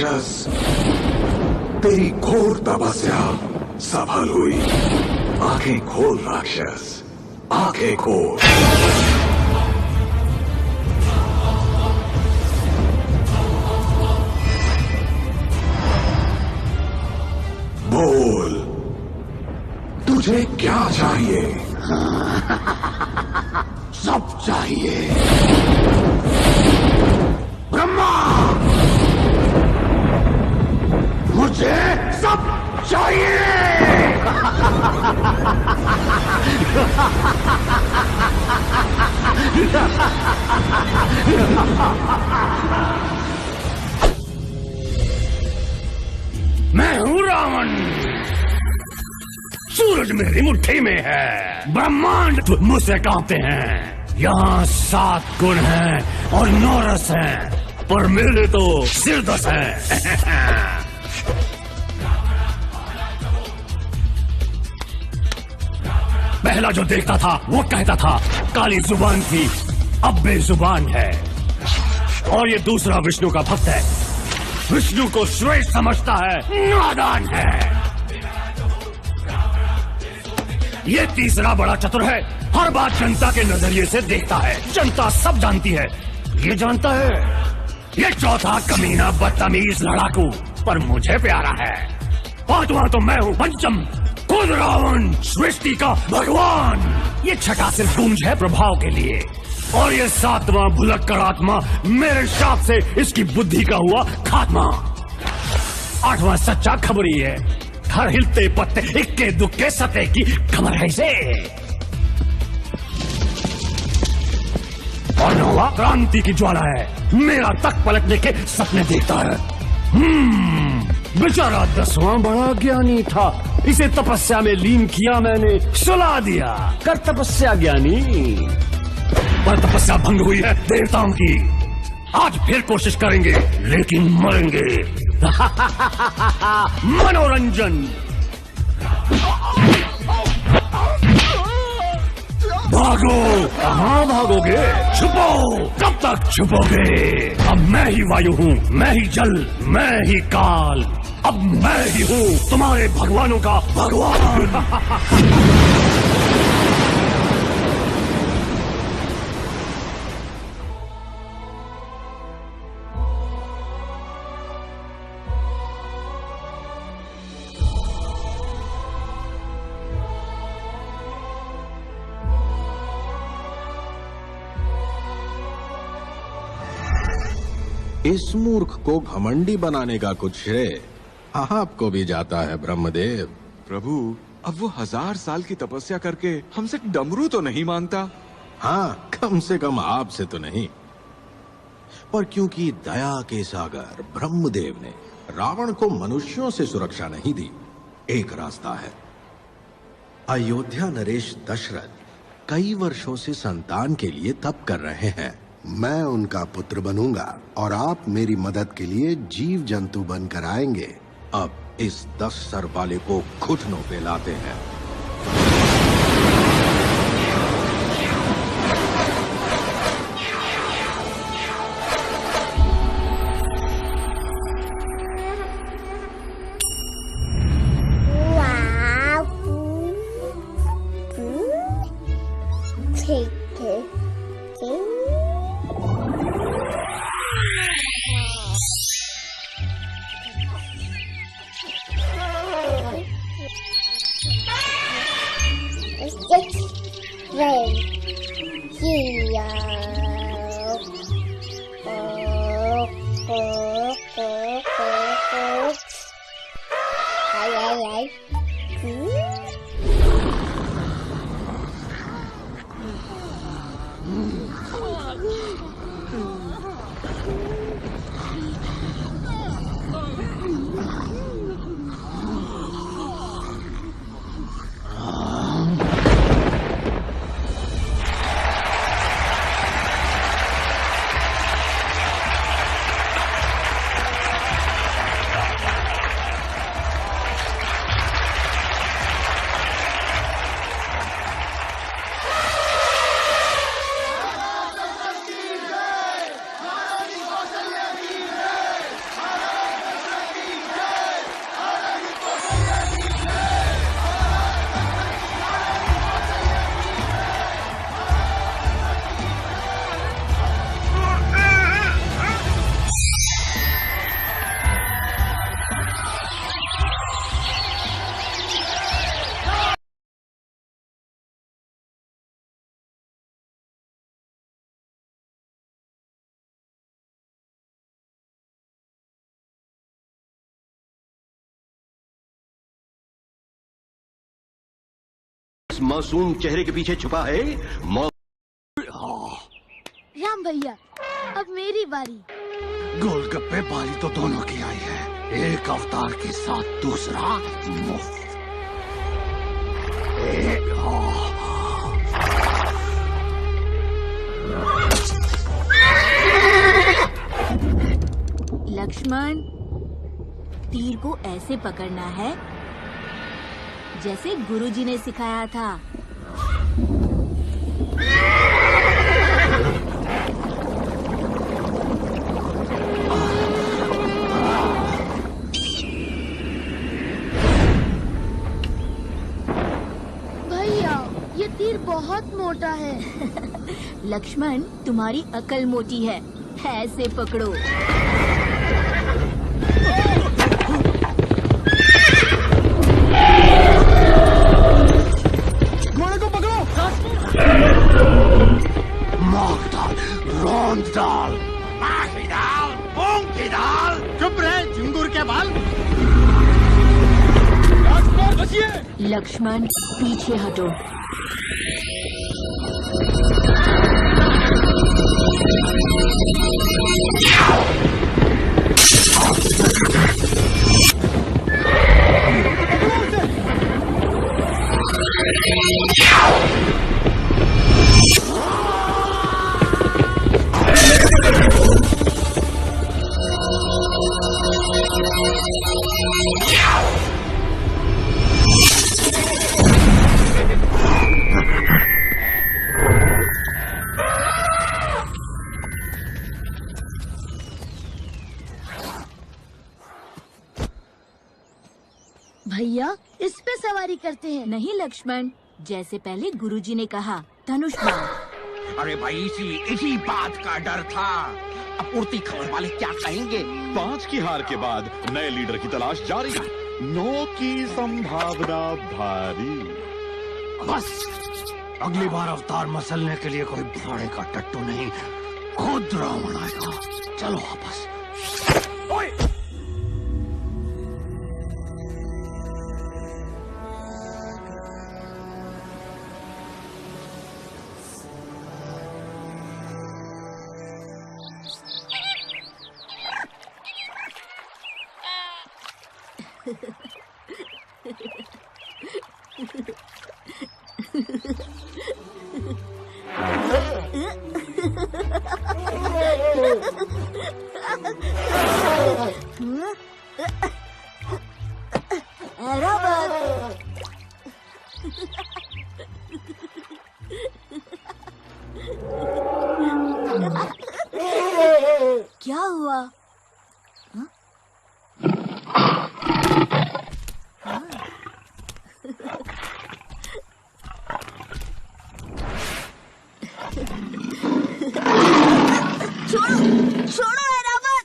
राक्षस, तेरी घोर तपस्या सफल हुई। आंखें खोल राक्षस, आंखें खोल। बोल, तुझे क्या चाहिए? सब चाहिए। ब्रह्मा, मुझे सब चाहिए। मैं हूँ रावण। सूरज मेरी मुट्ठी में है, ब्रह्मांड मुझसे कांपते हैं। यहाँ 7 गुण हैं और 9 रस हैं, पर मेरे तो सिर 10 हैं। पहला जो देखता था वो कहता था काली जुबान थी, अब बेजुबान है। और ये दूसरा विष्णु का भक्त है, विष्णु को श्रेष्ठ समझता है, नादान है। ये तीसरा बड़ा चतुर है, हर बात जनता के नजरिए से देखता है। जनता सब जानती है, ये जानता है। ये चौथा कमीना बदतमीज लड़ाकू, पर मुझे प्यारा है। पांचवा तो मैं हूँ पंचम, खुद रावण, सृष्टि का भगवान। ये छठा सिर्फ गूंज है प्रभाव के लिए, और ये 7वां भुलक्कड़ आत्मा मेरे शाप से इसकी बुद्धि का हुआ खात्मा। 8वां सच्चा खबरी है, हर हिलते पत्ते इक्के दुक्के सते की खबर है इसे। और 9वां क्रांति की ज्वाला है, मेरा तक पलटने के सपने देखता है। बेचारा 10वां बड़ा ज्ञानी था, इसे तपस्या में लीन किया मैंने, सुला दिया कर तपस्या ज्ञानी। पर तपस्या भंग हुई है देवताओं की, आज फिर कोशिश करेंगे लेकिन मरेंगे। मनोरंजन। भागो, कहाँ भागोगे? छुपो, कब तक छुपोगे? अब मैं ही वायु हूँ, मैं ही जल, मैं ही काल, अब मैं ही हूँ तुम्हारे भगवानों का भगवान। इस मूर्ख को घमंडी बनाने का कुछ श्रेय आपको भी जाता है ब्रह्मदेव। प्रभु, अब वो 1000 साल की तपस्या करके हमसे डमरू तो नहीं मांगता। हाँ, कम से कम आपसे तो नहीं, पर क्योंकि दया के सागर ब्रह्मदेव ने रावण को मनुष्यों से सुरक्षा नहीं दी, एक रास्ता है। अयोध्या नरेश दशरथ कई वर्षों से संतान के लिए तप कर रहे हैं। मैं उनका पुत्र बनूंगा और आप मेरी मदद के लिए जीव जंतु बनकर आएंगे। अब इस 10 सर वाले को घुटनों पे लाते हैं। इस मासूम चेहरे के पीछे छुपा है राम भैया, अब मेरी बारी। गोलगप्पे बारी तो दोनों की आई है, एक अवतार के साथ दूसरा मुफ्त। लक्ष्मण, तीर को ऐसे पकड़ना है जैसे गुरुजी ने सिखाया था। भैया, ये तीर बहुत मोटा है। लक्ष्मण, तुम्हारी अकल मोटी है, ऐसे पकड़ो। घोड़े को पकड़ो। मार डाल, रौंद डाल, माखी डाल, मूंग की दाल। चुप रहे झिंगुर के बाल। लक्ष्मण, पीछे हटो। भैया, इस पे सवारी करते हैं। नहीं लक्ष्मण, जैसे पहले गुरुजी ने कहा, धनुष बाण। अरे भाई, इसी बात का डर था। आपूर्ति खबर वाले क्या कहेंगे? 5 की हार के बाद नए लीडर की तलाश जारी। 9 की संभावना भारी। बस अगली बार अवतार मसलने के लिए कोई घोड़े का टट्टू नहीं, खुद रावण आएगा। चलो वापस। क्या हुआ? छोड़ो, छोड़ो ऐरावत।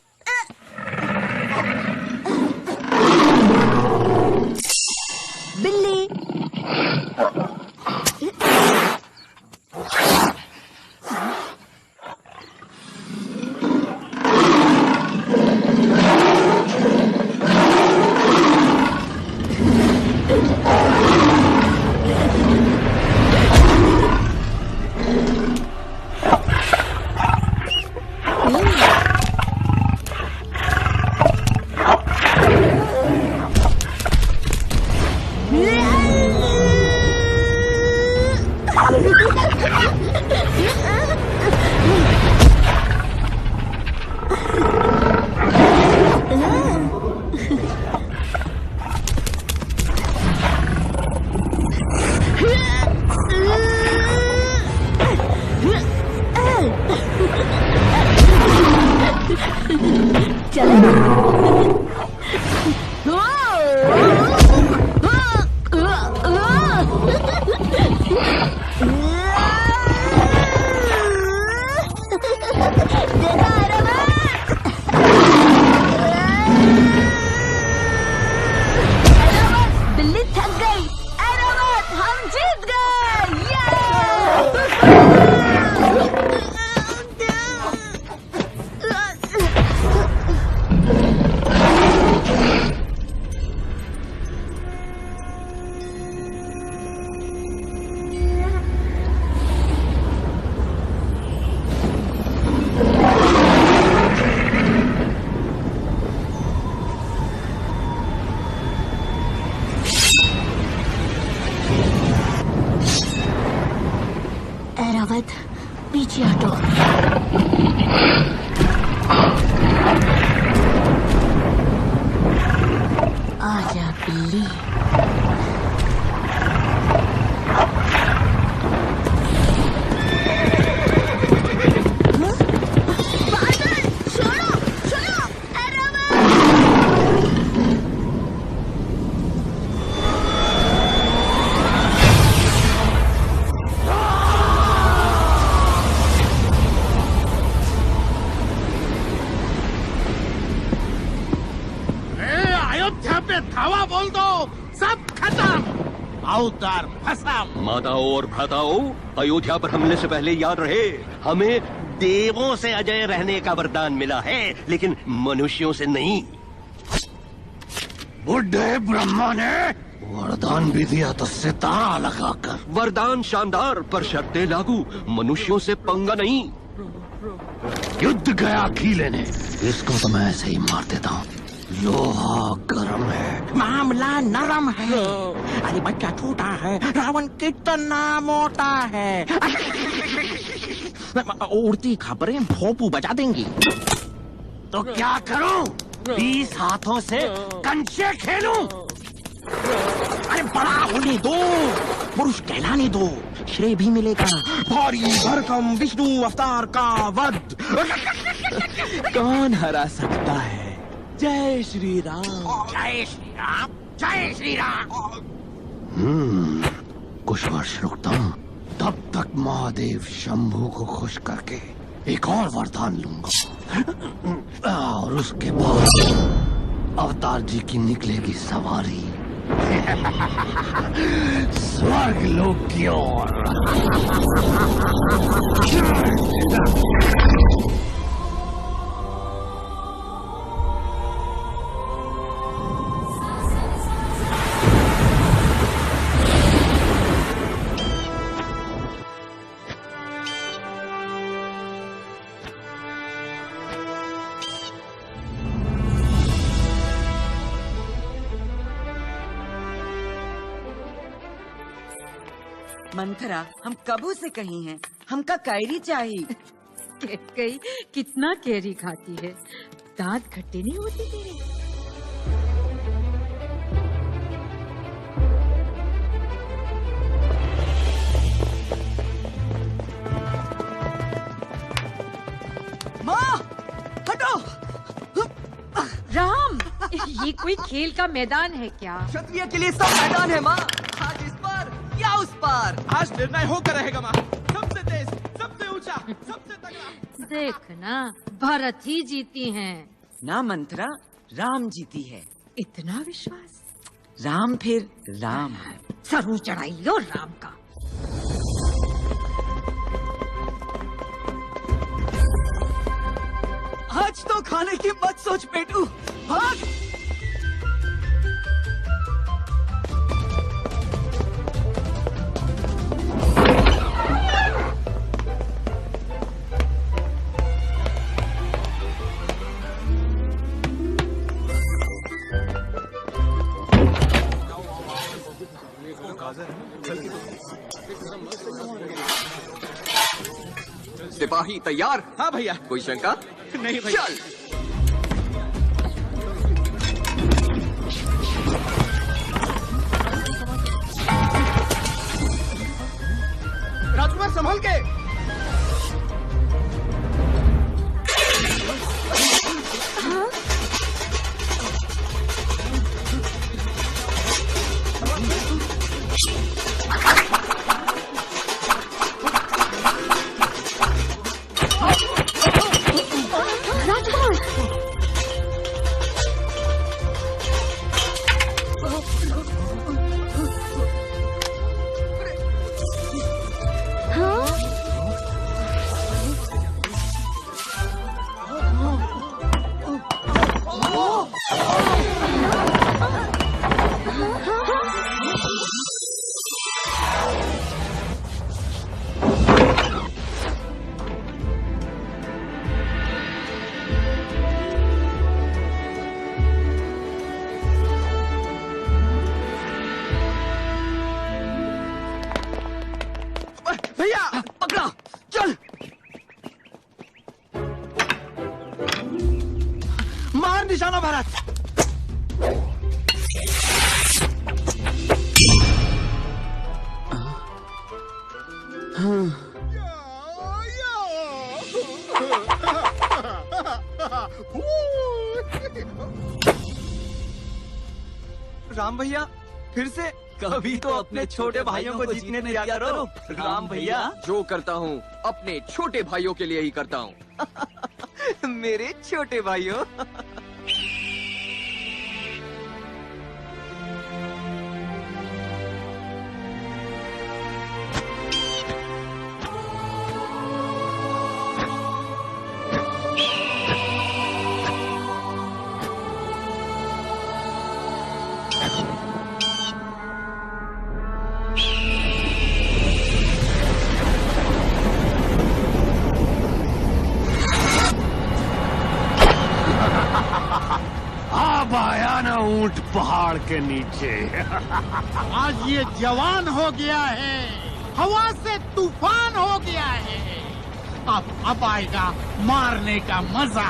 पीछे हटो। आजा बिल्ली। धावा बोल दो, सब खत्म। अवतार खत्म। माताओं और भ्राताओं, अयोध्या पर हमले से पहले याद रहे, हमें देवों से अजय रहने का वरदान मिला है, लेकिन मनुष्यों से नहीं। बुढ़े ब्रह्मा ने वरदान भी दिया तो सितारा लगाकर। वरदान शानदार पर शर्तें लागू, मनुष्यों से पंगा नहीं। युद्ध गया खीले ने, इसको तो मैं ऐसे ही मार देता हूँ। लोहा गर्म है, मामला नरम है। अरे बच्चा छोटा है, रावण कितना मोटा है। उड़ती खबरें भोपू बजा देंगी। तो क्या करूं? 20 हाथों से कंचे खेलूं? अरे बड़ा होने दो, पुरुष कहलाने दो, श्रेय भी मिलेगा। भारी भरकम विष्णु अवतार का वध कौन हरा सकता है? जय श्री राम। जय श्री राम, जय श्री राम। कुछ वर्ष रुकता हूं, तब तक महादेव शंभू को खुश करके एक और वरदान लूंगा, और उसके बाद अवतार जी की निकलेगी सवारी स्वर्ग लोक की ओर। मंथरा, हम कबू से कहीं हैं, हमका कैरी चाहिए। कई कितना कैरी खाती है, दांत खट्टे नहीं होते तेरे? माँ, हटो। राम, ये कोई खेल का मैदान है क्या? क्षत्रिय के लिए सब मैदान है माँ। आज इस पर या उस पर। आज निर्णय होकर रहेगा माँ। सबसे तेज, सबसे ऊंचा, सबसे तगड़ा। देखना, भरत ही जीती हैं। ना मंथरा, राम जीती है। इतना विश्वास? राम फिर राम है। सरू चढ़ाई लो राम का। आज तो खाने की मत सोच पेटू, भाग। सिपाही तैयार? हाँ भैया। कोई शंका? नहीं भैया। चल। राजकुमार संभल के। राजकुमार राम भैया फिर से कभी तो अपने छोटे भाइयों को जीतने दिया करो। राम भैया जो करता हूँ अपने छोटे भाइयों के लिए ही करता हूँ। मेरे छोटे भाइयों। ऊंट पहाड़ के नीचे। आज ये जवान हो गया है, हवा से तूफान हो गया है। अब आएगा मारने का मजा।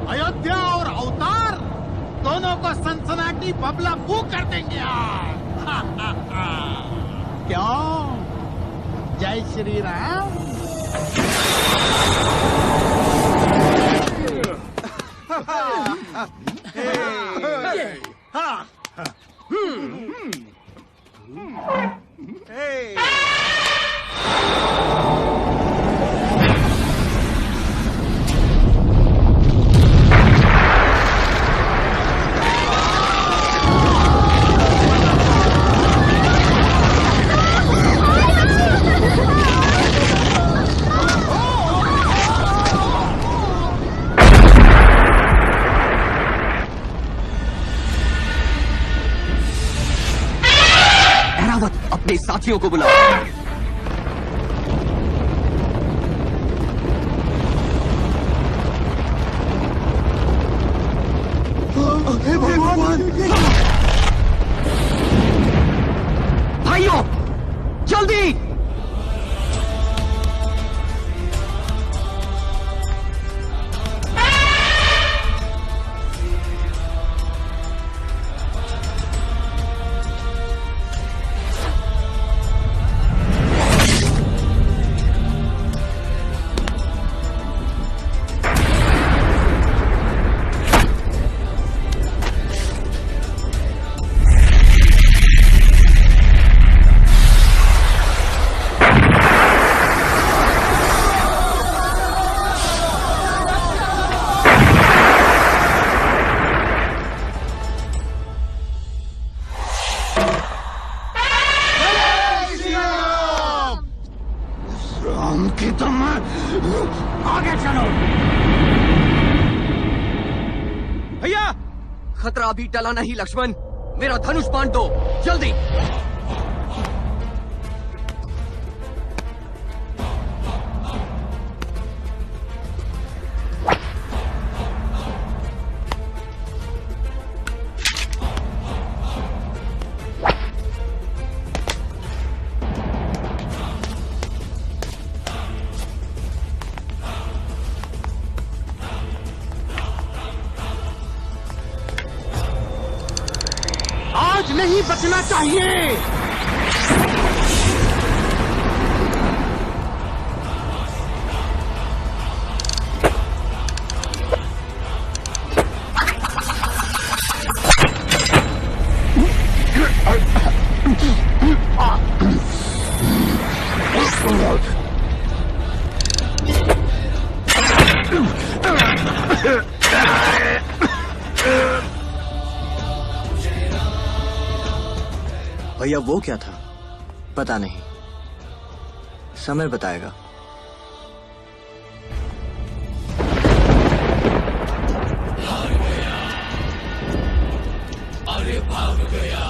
अयोध्या और अवतार दोनों को सनसनाटी बबला फू कर देंगे आज। क्यों? जय श्री राम। अपने साथियों को बुलाओ। भाइयों जल्दी। आगे चलो। भैया खतरा अभी टला नहीं लक्ष्मण, मेरा धनुष बाण दो जल्दी। आज नहीं बचना चाहिए। भैया वो क्या था? पता नहीं, समय बताएगा। अरे भाग गया।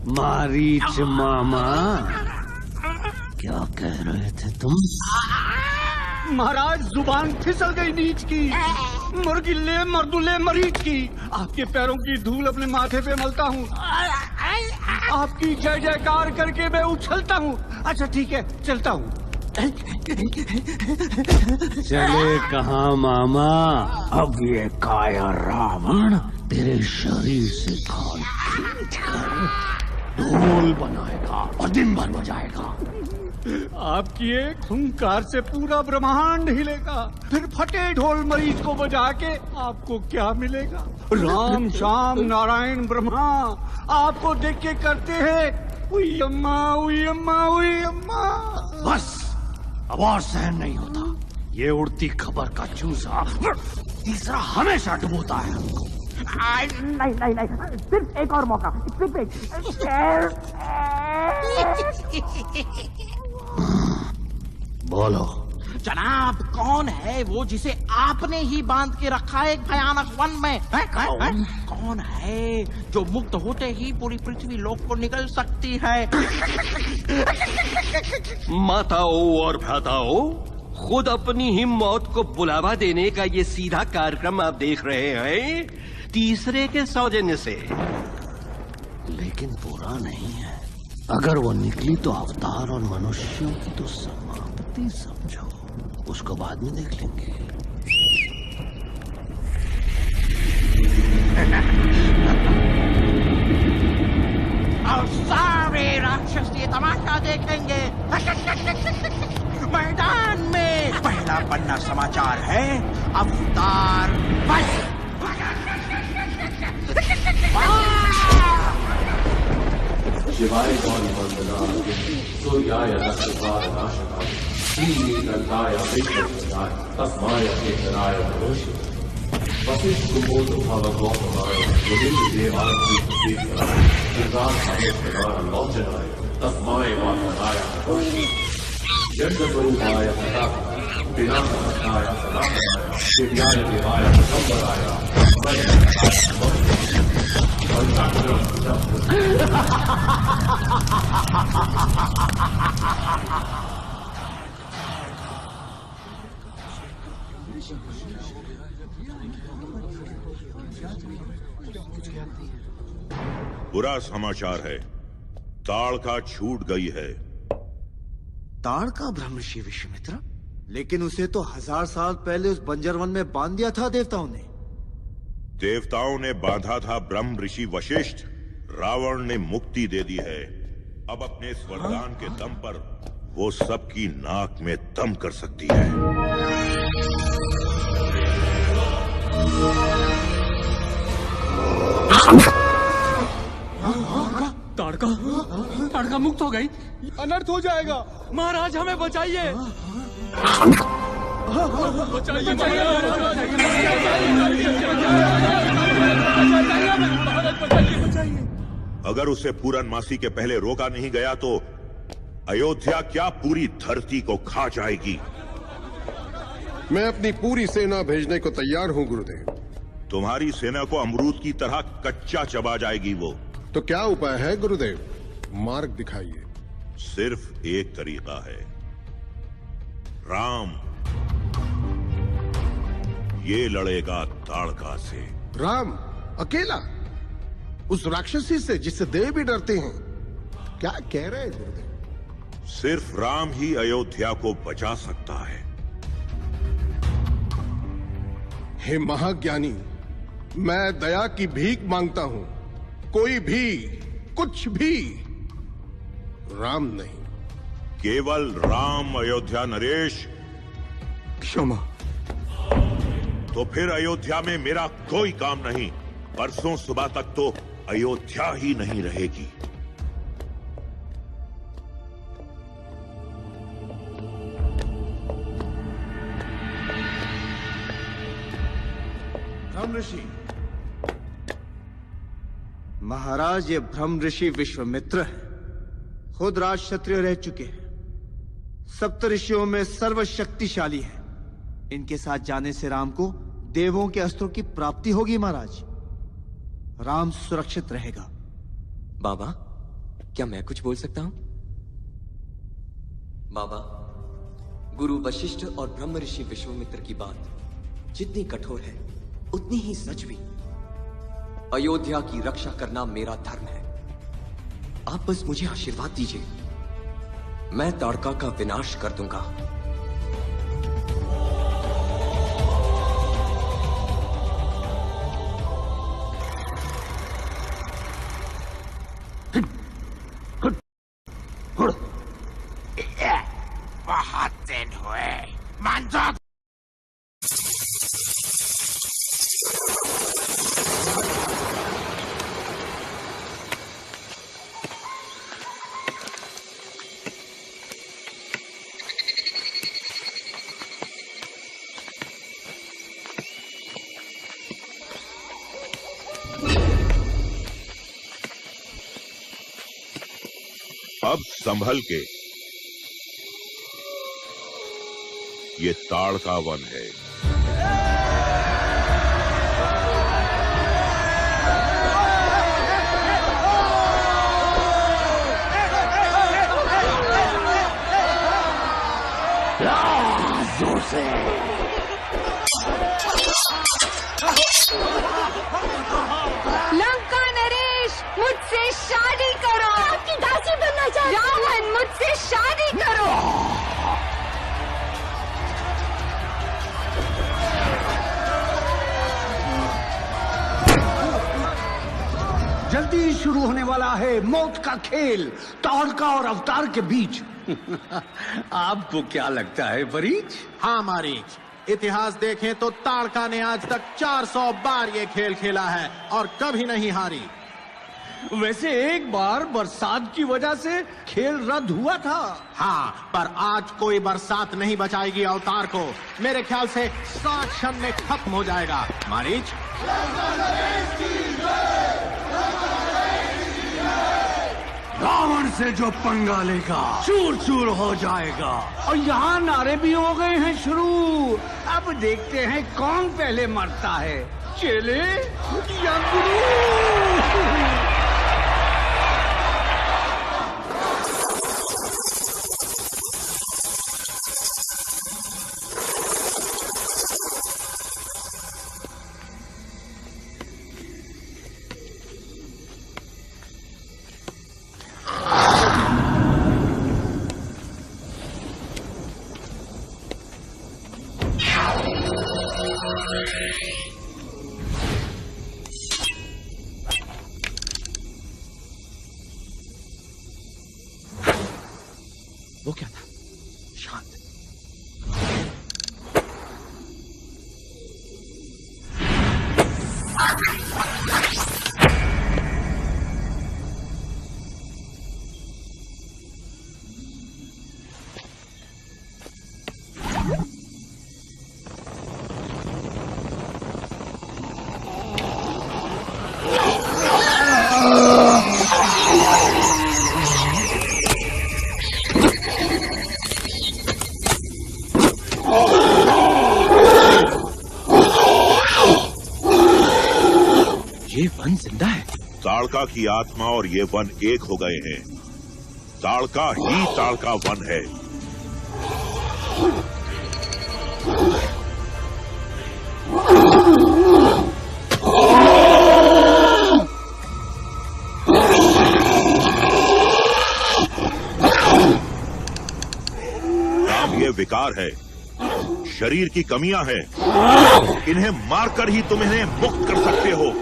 मारीच मामा, क्या कह रहे थे तुम? महाराज जुबान फिसल गई नीच की, मुर्गिल्ले मर्दुल्ले मरीज की। आपके पैरों की धूल अपने माथे पे मलता हूँ, आपकी जय जयकार करके मैं उछलता हूँ। अच्छा ठीक है, चलता हूँ। चले कहाँ मामा? अब ये काया रावण तेरे शरीर से खाल खींच कर ढोल बनाएगा और दिन भर बजाएगा। आपकी एक हुंकार से पूरा ब्रह्मांड हिलेगा। फिर फटे ढोल मरीज को बजा के आपको क्या मिलेगा? राम श्याम नारायण ब्रह्मा आपको देख के करते हैं उई अम्मा उई अम्मा उई अम्मा। बस अब और सहन नहीं होता। ये उड़ती खबर का चूसा तीसरा हमेशा डुबोता है हमको। नहीं, सिर्फ एक और मौका, सिर्फ एक। बोलो जनाब, कौन है वो जिसे आपने ही बांध के रखा है एक भयानक वन में? कौन है जो मुक्त होते ही पूरी पृथ्वी लोक को निकल सकती है? माताओं और भ्राताओं, खुद अपनी ही मौत को बुलावा देने का ये सीधा कार्यक्रम आप देख रहे हैं तीसरे के सौजन्य से। लेकिन बुरा नहीं है। अगर वो निकली तो अवतार और मनुष्यों की तो समाप्ति समझो, उसको बाद में देख लेंगे। और सारे राक्षस ये तमाशा देखेंगे। मैदान में पहला पन्ना समाचार है, अवतार बस। शिवाय गौरी वंदनाय सूर्याय नक्षत्राय श्रीनीलकाय विष्णुपदाय तस्माय केतनाय नमोः। वसिष्ठ कुबोध भवगोपमाय गोविंद देवाय श्रीकेतनाय दुर्गाधामेश्वराय लोचनाय तस्माय वासनाय नमोः। यज्ञस्वरूपाय सदाशिवाय विनाशनाय सदाशिवाय दिव्याय देवाय दिगंबराय बुरा समाचार है, ताड़का छूट गई है। ताड़का ब्रह्मर्षि विश्वामित्र? लेकिन उसे तो 1000 साल पहले उस बंजर वन में बांध दिया था देवताओं ने। देवताओं ने बांधा था ब्रह्म ऋषि वशिष्ठ, रावण ने मुक्ति दे दी है। अब अपने इस वरदान के दम पर वो सबकी नाक में दम कर सकती है। ताड़का मुक्त हो गई। अनर्थ हो जाएगा। महाराज हमें बचाइए। अगर उसे पूरनमासी के पहले रोका नहीं गया तो अयोध्या क्या पूरी धरती को खा जाएगी। मैं अपनी पूरी सेना भेजने को तैयार हूं गुरुदेव। तुम्हारी सेना को अमरूद की तरह कच्चा चबा जाएगी वो। तो क्या उपाय है गुरुदेव? मार्ग दिखाइए। सिर्फ एक तरीका है, राम ये लड़ेगा ताड़का से। राम अकेला? उस राक्षसी से जिससे देव भी डरते हैं? क्या कह रहे हैं गुरुदेव? सिर्फ राम ही अयोध्या को बचा सकता है। हे महाज्ञानी, मैं दया की भीख मांगता हूं। कोई भी, कुछ भी, राम नहीं। केवल राम अयोध्या नरेश। क्षमा। तो फिर अयोध्या में मेरा कोई काम नहीं। परसों सुबह तक तो अयोध्या ही नहीं रहेगी। ब्रह्म ऋषि महाराज, ये ब्रह्म ऋषि विश्वामित्र है। खुद राज क्षत्रिय रह चुके हैं, सप्त ऋषियों में सर्वशक्तिशाली है। इनके साथ जाने से राम को देवों के अस्त्रों की प्राप्ति होगी महाराज। राम सुरक्षित रहेगा। बाबा, क्या मैं कुछ बोल सकता हूं? बाबा, गुरु वशिष्ठ और ब्रह्म ऋषि विश्वामित्र की बात जितनी कठोर है उतनी ही सच भी। अयोध्या की रक्षा करना मेरा धर्म है। आप बस मुझे आशीर्वाद दीजिए, मैं ताड़का का विनाश कर दूंगा। बहुत दिन हुए, मान जाओ। अब संभल के, ये ताड़का वन है। जोर से लंका नरेश, मुझसे शादी करो। आपकी दासी बनना चाहती हूं। रावण, मुझसे शादी करो। जल्दी शुरू होने वाला है मौत का खेल ताड़का और अवतार के बीच। आपको क्या लगता है वरीज? हाँ मारीच, इतिहास देखें तो ताड़का ने आज तक 400 बार ये खेल खेला है और कभी नहीं हारी। वैसे एक बार बरसात की वजह से खेल रद्द हुआ था। हाँ, पर आज कोई बरसात नहीं बचाएगी अवतार को। मेरे ख्याल से 60 क्षण में खत्म हो जाएगा। मारीच, रावण से जो पंगा लेगा चूर चूर हो जाएगा। और यहाँ नारे भी हो गए हैं शुरू। अब देखते हैं कौन पहले मरता है, चेले या गुरु। वो क्या था? शांत। ये वन जिंदा है। ताड़का की आत्मा और ये वन एक हो गए हैं। ताड़का ही ताड़का वन है। राम, ये विकार है, शरीर की कमियां हैं। इन्हें मारकर ही तुम इन्हें मुक्त कर सकते हो।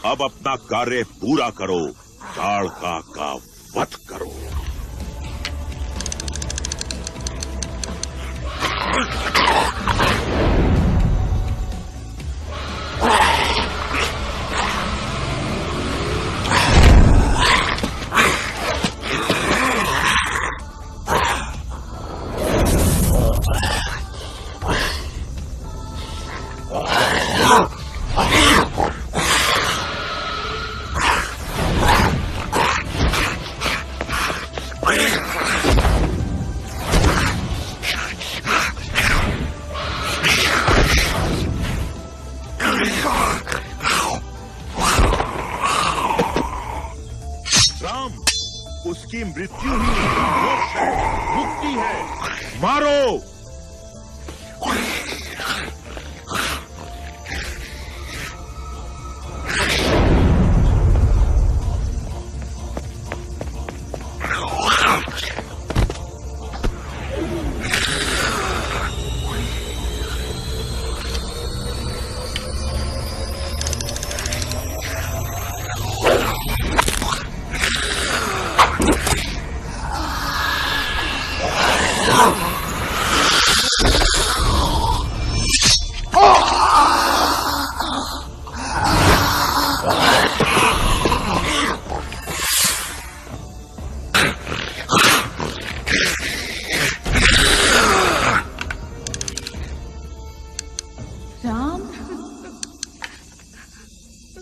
अब अपना कार्य पूरा करो, ताड़का का वध करो। उसकी मृत्यु ही मोक्ष है, मुक्ति है। मारो।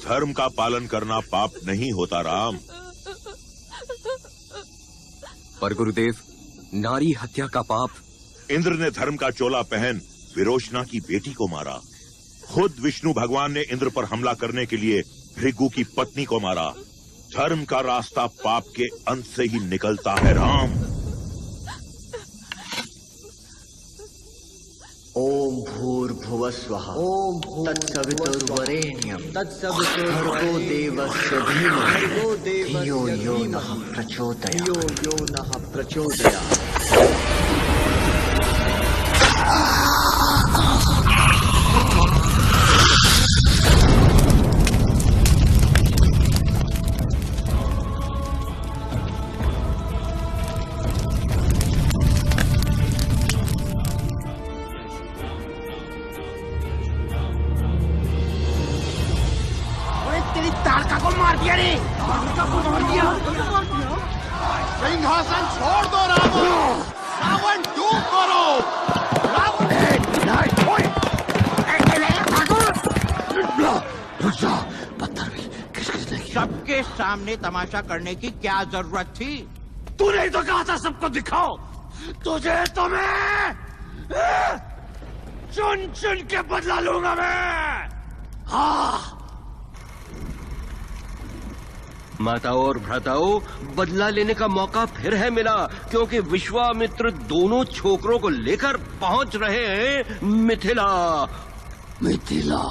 धर्म का पालन करना पाप नहीं होता राम। पर गुरुदेव, नारी हत्या का पाप। इंद्र ने धर्म का चोला पहन विरोचना की बेटी को मारा। खुद विष्णु भगवान ने इंद्र पर हमला करने के लिए भृगु की पत्नी को मारा। धर्म का रास्ता पाप के अंत से ही निकलता है राम। ओम भूर्भुवस्वः ओम तत्सवितुर्वरेण्यं भर्गो देवस्य धीमहि धियो यो नः प्रचोदयात्। सिंहासन छोड़ दो रावण, रावण दूर करो। पत्थर भी किसने किया? सबके सामने तमाशा करने की क्या जरूरत थी? तूने ही तो कहा था सबको दिखाओ। तुझे तो मैं चुन चुन के बदला लूंगा मैं। हाँ, माताओं और भ्राताओं, बदला लेने का मौका फिर है मिला, क्योंकि विश्वामित्र दोनों छोकरों को लेकर पहुंच रहे हैं मिथिला। मिथिला।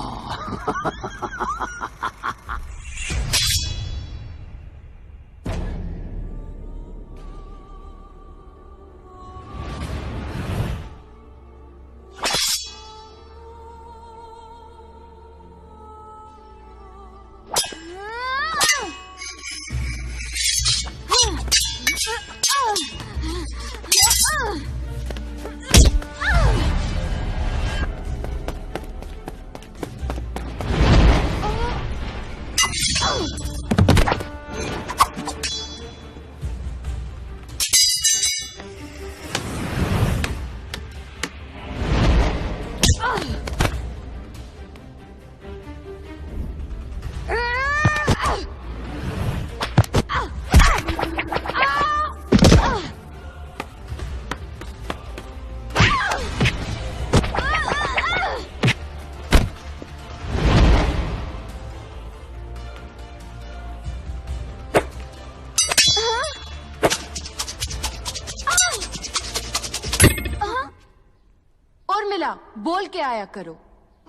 बोला, बोल के आया करो।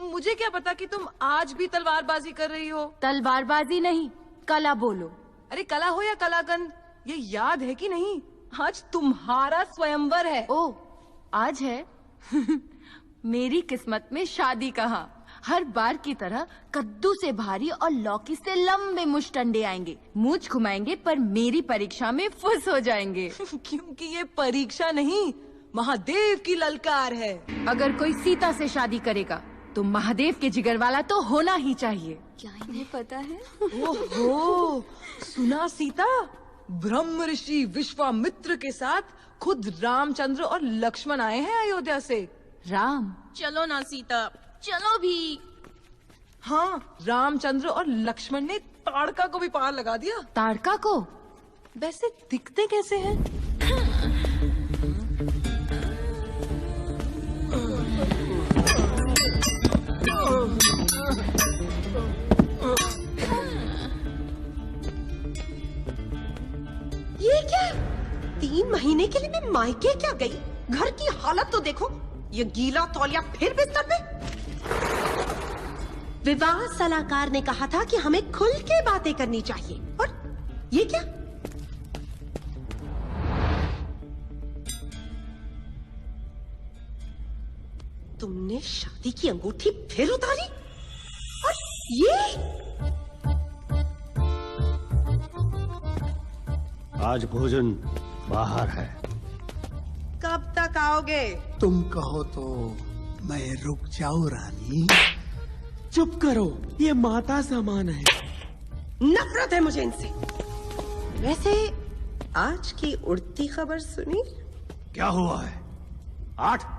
मुझे क्या पता कि तुम आज भी तलवारबाजी कर रही हो। तलवारबाजी नहीं, कला बोलो। अरे कला हो या कलाकंद, ये याद है कि नहीं, आज तुम्हारा स्वयंवर है। ओ, आज है? मेरी किस्मत में शादी कहाँ। हर बार की तरह कद्दू से भारी और लौकी से लंबे मुश्तंडे आएंगे, मूंछ घुमाएंगे, पर मेरी परीक्षा में फुस हो जाएंगे। क्योंकि ये परीक्षा नहीं, महादेव की ललकार है। अगर कोई सीता से शादी करेगा तो महादेव के जिगर वाला तो होना ही चाहिए। क्या इन्हें पता है? ओहो, सुना सीता, ब्रह्म ऋषि विश्वामित्र के साथ खुद रामचंद्र और लक्ष्मण आए हैं अयोध्या से। राम? चलो ना सीता, चलो भी। हाँ, रामचंद्र और लक्ष्मण ने ताड़का को भी पार लगा दिया। ताड़का को? वैसे दिखते कैसे हैं? ये क्या? 3 महीने के लिए मैं मायके क्या गई? घर की हालत तो देखो, ये गीला तौलिया फिर बिस्तर पे। विवाह सलाहकार ने कहा था कि हमें खुल के बातें करनी चाहिए, और ये क्या? तुमने शादी की अंगूठी फिर उतारी? और ये? आज भोजन बाहर है। कब तक आओगे? तुम कहो तो मैं रुक जाऊं रानी। चुप करो, ये माता समान है। नफरत है मुझे इनसे। वैसे आज की उड़ती खबर सुनी? क्या हुआ है? 8?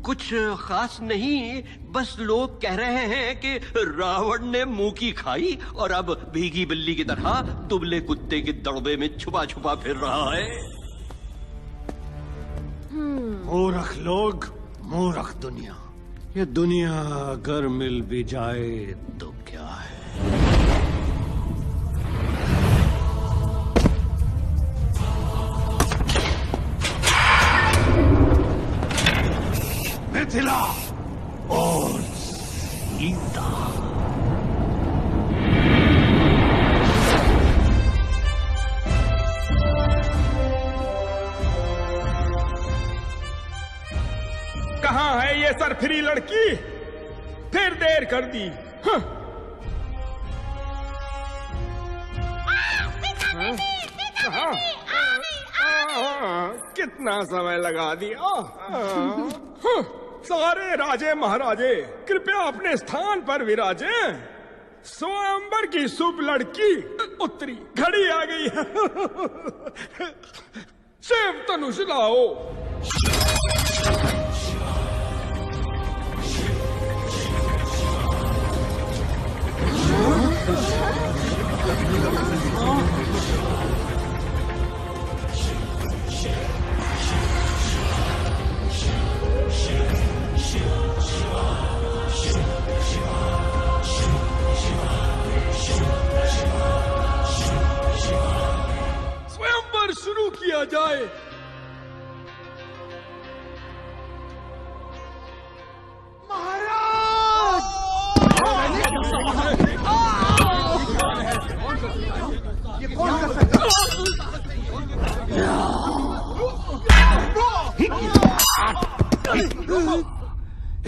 कुछ खास नहीं, बस लोग कह रहे हैं कि रावण ने मुंह की खाई और अब भीगी बिल्ली की तरह दुबले कुत्ते के दड़बे में छुपा छुपा फिर रहा है। मूर्ख लोग, मूर्ख दुनिया। ये दुनिया अगर मिल भी जाए तो क्या है? मिथिला और सीता। कहाँ है ये सरफिरी लड़की? फिर देर कर दी। हाँ। हाँ? कितना समय लगा दिया। हाँ। सारे राजे महाराजे कृपया अपने स्थान पर विराजे। स्वयंवर की शुभ लड़की उत्तरी घड़ी आ गई है। शिव धनुष लाओ। स्वयंवर शुरू किया जाए।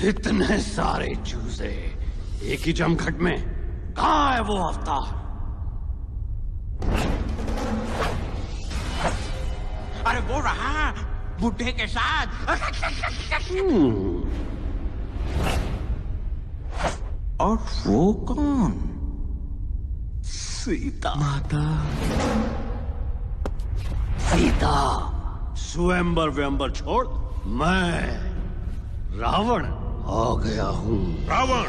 इतने सारे चूजे एक ही जमघट में, कहाँ है वो अवतार? अरे वो रहा बुढ़े के साथ। और वो कौन? सीता। माता सीता। स्वयंवर व्यंबर छोड़ मैं रावण आ गया हूँ। रावण,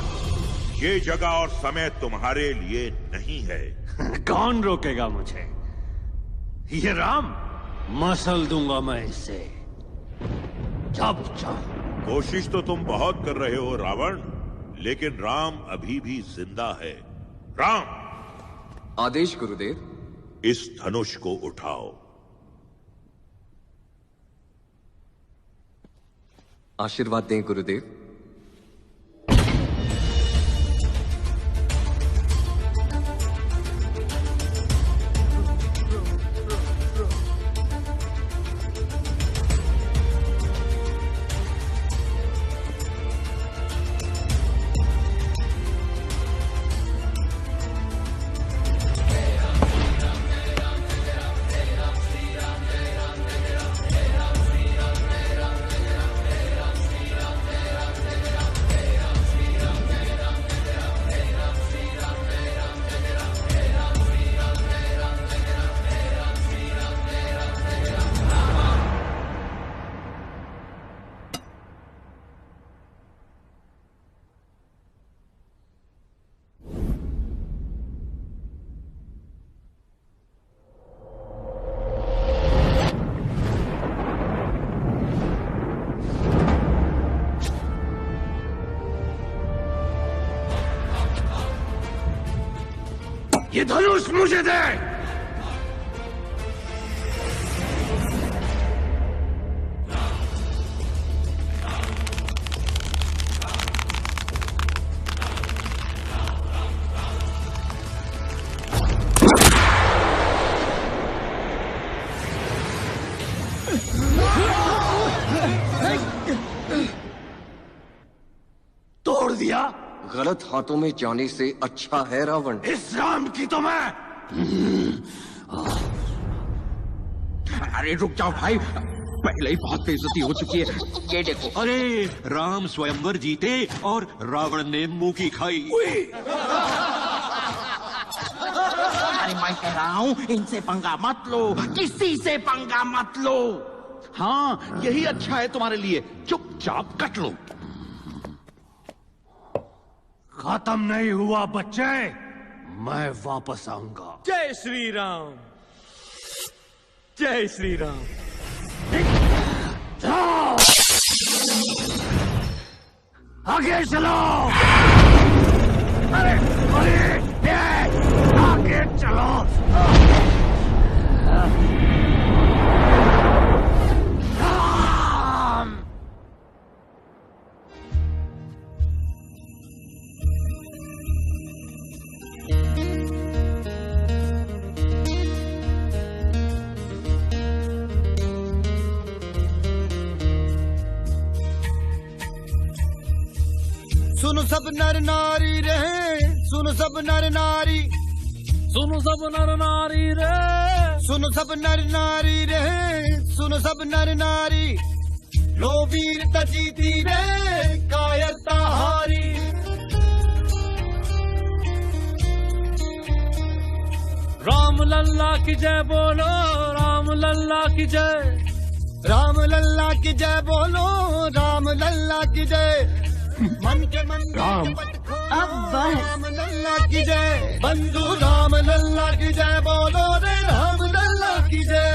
ये जगह और समय तुम्हारे लिए नहीं है। कौन रोकेगा मुझे? ये राम, मसल दूंगा मैं इसे जब चाहूं। कोशिश तो तुम बहुत कर रहे हो रावण, लेकिन राम अभी भी जिंदा है। राम, आदेश गुरुदेव। इस धनुष को उठाओ। आशीर्वाद दें गुरुदेव। ये धनुष मुझे दे। तोड़ दिया। गलत हाथों में जाने से अच्छा है रावण। इस राम की तो मैं। अरे रुक जाओ भाई, पहले ही बहुत बेइज्जती हो चुकी है। ये देखो। अरे राम स्वयंवर जीते और रावण ने मुंह की खाई। अरे मैं कह रहा हूँ इनसे पंगा मत लो, किसी से पंगा मत लो। हाँ यही अच्छा है तुम्हारे लिए, चुपचाप कट लो। खत्म नहीं हुआ बच्चे, मैं वापस आऊंगा। जय श्री राम, जय श्री राम। आगे चलो। अरे आगे चलो। सुनो सब नर नारी रहे, सुनो सब नर नारी, सुनो सब नर नारी रे, सुनो सब नर नारी रहे, सुनो सब नर नारी। लो वीरता जीती रे, कायरता हारी। राम लल्ला की जय बोलो, राम लल्ला की जय, राम लल्ला की जय बोलो, राम लल्ला की जय। मन के मन राम अब राम लल्ला की जय, बंधु राम लल्ला की जय बोलो रे, राम लल्ला की जय।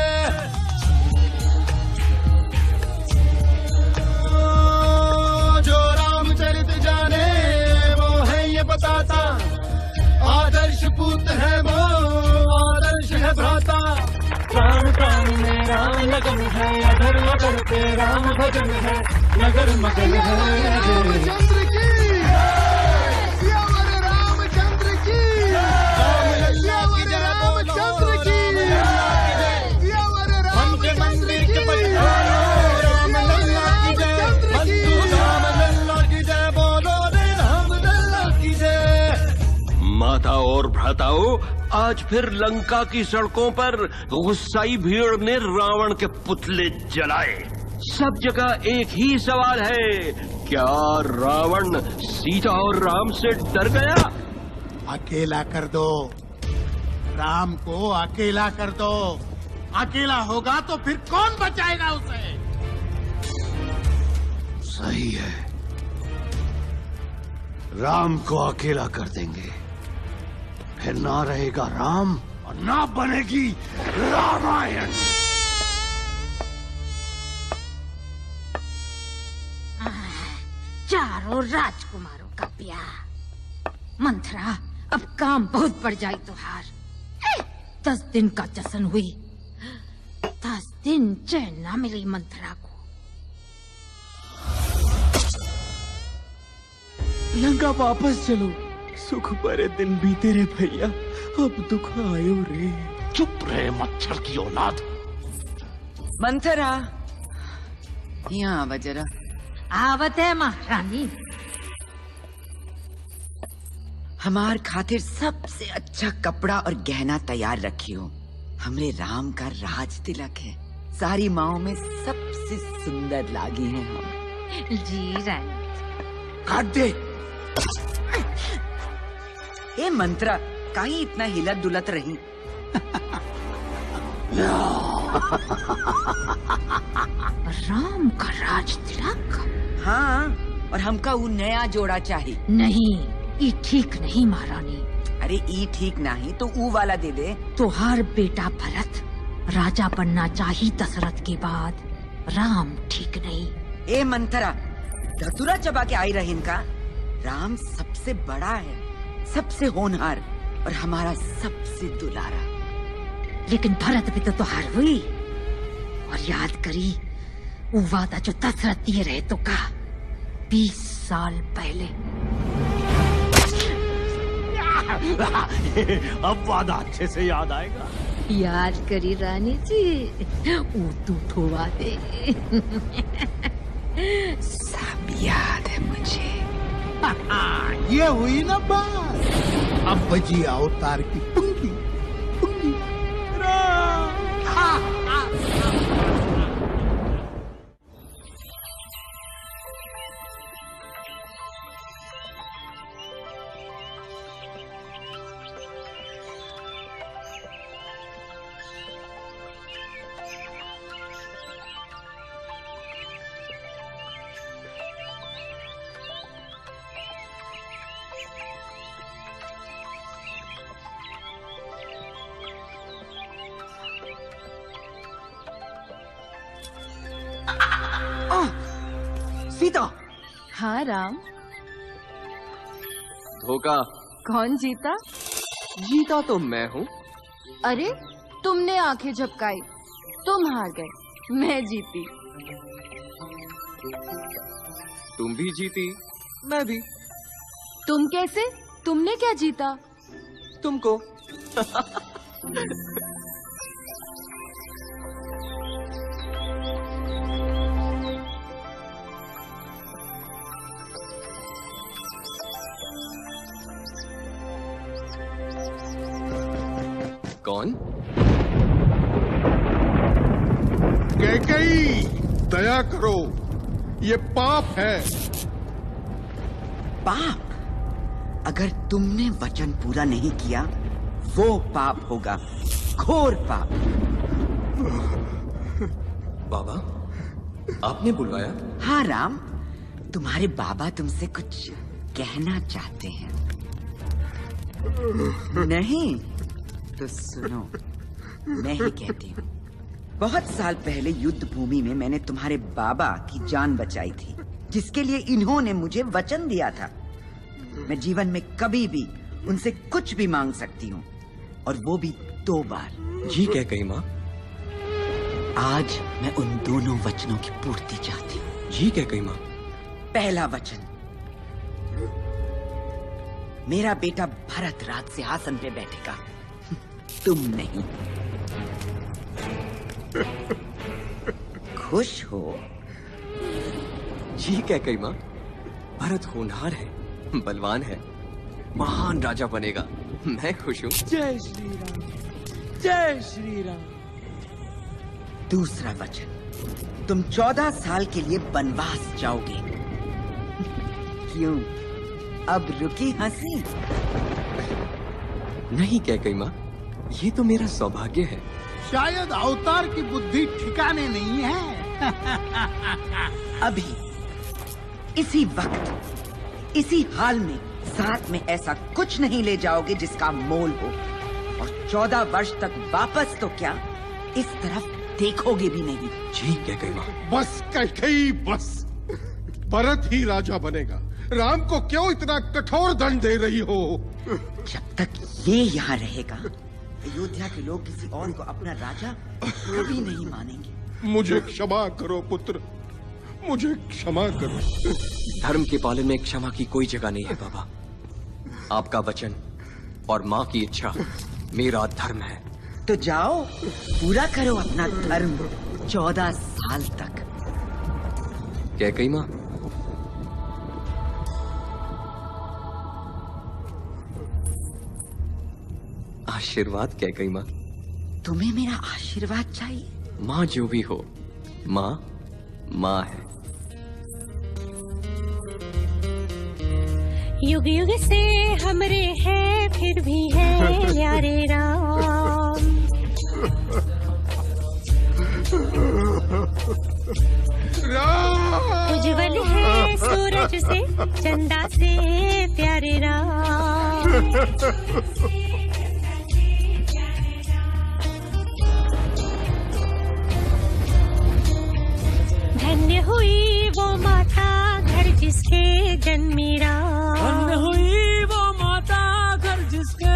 जो रामचरित जाने वो है ये बताता, आदर्श पूत है वो, आदर्श है भ्राता। प्राण प्राण में राम लगन है, अगर मगर पे राम भजन है, नगर मगन है। रामचंद्र की, सियावर रामचंद्र की, सियावर रामचंद्र की, सियावर रामचंद्र की, राम लल्ला की जय, बंधु राम लल्ला की जय बोलो रे, राम लल्ला की जय। माता और भ्राताओं, आज फिर लंका की सड़कों पर गुस्साई भीड़ ने रावण के पुतले जलाए। सब जगह एक ही सवाल है, क्या रावण सीता और राम से डर गया? अकेला कर दो, राम को अकेला कर दो। अकेला होगा तो फिर कौन बचाएगा उसे? सही है, राम को अकेला कर देंगे, फिर ना रहेगा राम और ना बनेगी रामायण। चारों राजकुमारों का ब्याह। मंथरा, अब काम बहुत बढ़ जाए तुहार। 10 दिन का जश्न हुई, 10 दिन चैन ना मिली मंथरा को। लंका वापस चलो। सुख भरे दिन बीते रे भैया, अब दुख आयो रे। चुप रहे मच्छर की औलाद। मंथरा, यहाँ आवा जरा। आवत है महारानी। हमार खातिर सबसे अच्छा कपड़ा और गहना तैयार रखी हो। हमरे राम का राज तिलक है, सारी माओ में सबसे सुंदर लागी हैं हम। जी रानी। काट दे। ए मंत्रा, काहे इतना हिलत डुलत रही? राम का राज तिलक? हाँ, और हमका वो नया जोड़ा चाहिए। नहीं, ये ठीक नहीं महारानी। अरे ई ठीक नहीं तो ऊ वाला दे दे। तुहार बेटा भरत राजा बनना चाहिए दशरथ के बाद। राम ठीक नहीं। ए मंथरा, धतुरा चबा के आई रहे इनका। राम सबसे बड़ा है, सबसे होनहार और हमारा सबसे दुलारा। लेकिन भरत भी तो तुहार हुई। और याद करी वो वादा जो दशरथ दिए रहे तो का 20 साल पहले। अब वादा अच्छे से याद आएगा। याद करी रानी जी, वो टूठो वादे। सब याद है मुझे। ये हुई ना बात। अब बजी अवतार की पुंगी पुंगी। सीता। हाँ राम। धोखा। कौन जीता? जीता तो मैं हूँ। अरे तुमने आंखें झपकाई, तुम हार गए, मैं जीती। तुम भी जीती, मैं भी। तुम कैसे? तुमने क्या जीता? तुमको। कौन? कैकेयी, दया करो, ये पाप है। पाप? अगर तुमने वचन पूरा नहीं किया वो पाप होगा, घोर पाप। बाबा, आपने बुलवाया? हाँ राम, तुम्हारे बाबा तुमसे कुछ कहना चाहते हैं। नहीं तो सुनो, मैं ही कहती हूँ। बहुत साल पहले युद्ध भूमि में मैंने तुम्हारे बाबा की जान बचाई थी, जिसके लिए इन्होंने मुझे वचन दिया था। मैं जीवन में कभी भी उनसे कुछ भी मांग सकती हूँ, और वो भी 2 बार। जी कैकेयी माँ। आज मैं उन दोनों वचनों की पूर्ति चाहती हूँ। जी कैकेयी माँ। पहला वचन, मेरा बेटा भरत राज सिंहासन पे बैठेगा, तुम नहीं। खुश हो? जी कैकेयी माँ। भरत होनहार है, बलवान है, महान राजा बनेगा, मैं खुश हूँ। जय श्री राम, जय श्री राम। दूसरा वचन, तुम 14 साल के लिए वनवास जाओगे। क्यों, अब रुकी हंसी? नहीं कैकेयी माँ, ये तो मेरा सौभाग्य है। शायद अवतार की बुद्धि ठिकाने नहीं है। अभी इसी वक्त, इसी हाल में साथ में ऐसा कुछ नहीं ले जाओगे जिसका मोल हो, और 14 वर्ष तक वापस तो क्या, इस तरफ देखोगे भी नहीं। जी कैकेयी माँ। बस कैकेयी, बस। भरत ही राजा बनेगा। राम को क्यों इतना कठोर दंड दे रही हो? जब तक ये यहाँ रहेगा, अयोध्या के लोग किसी और को अपना राजा कभी नहीं मानेंगे। मुझे क्षमा करो पुत्र, मुझे क्षमा करो। धर्म के पालन में क्षमा की कोई जगह नहीं है बाबा। आपका वचन और माँ की इच्छा मेरा धर्म है। तो जाओ, पूरा करो अपना धर्म 14 साल तक। कैकई माँ, आशीर्वाद कैकई माँ। तुम्हें मेरा आशीर्वाद चाहिए? माँ जो भी हो, माँ माँ है। युग युग से हमरे हैं फिर भी है प्यारे राम। उज्जवल है सूरज से चंदा से प्यारे राम। धन्य हुई वो माता घर जिसके जन्मे राम। धन्य हुई वो माता घर जिसके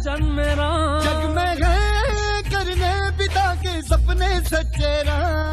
जन्मे राम। जग में गए करने पिता के सपने सच्चे राम।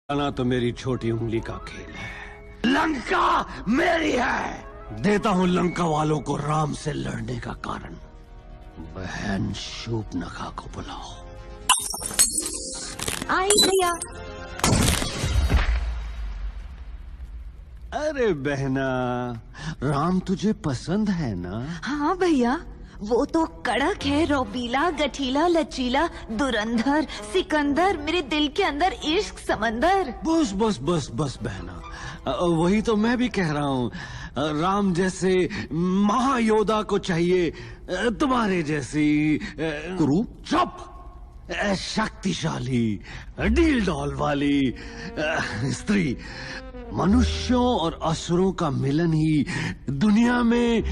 ना तो मेरी छोटी उंगली का खेल है। लंका मेरी है। देता हूं लंका वालों को राम से लड़ने का कारण। बहन शूर्पणखा को बुलाओ। आई भैया। अरे बहना, राम तुझे पसंद है ना? हाँ भैया, वो तो कड़क है, रौबीला, गठीला, लचीला, दुरंधर, सिकंदर, मेरे दिल के अंदर इश्क समंदर। बस बस बस बस बहना, वही तो मैं भी कह रहा हूँ। राम जैसे महायोद्धा को चाहिए तुम्हारे जैसी गुरु चुप, शक्तिशाली डील डॉल वाली स्त्री। मनुष्यों और असुरों का मिलन ही दुनिया में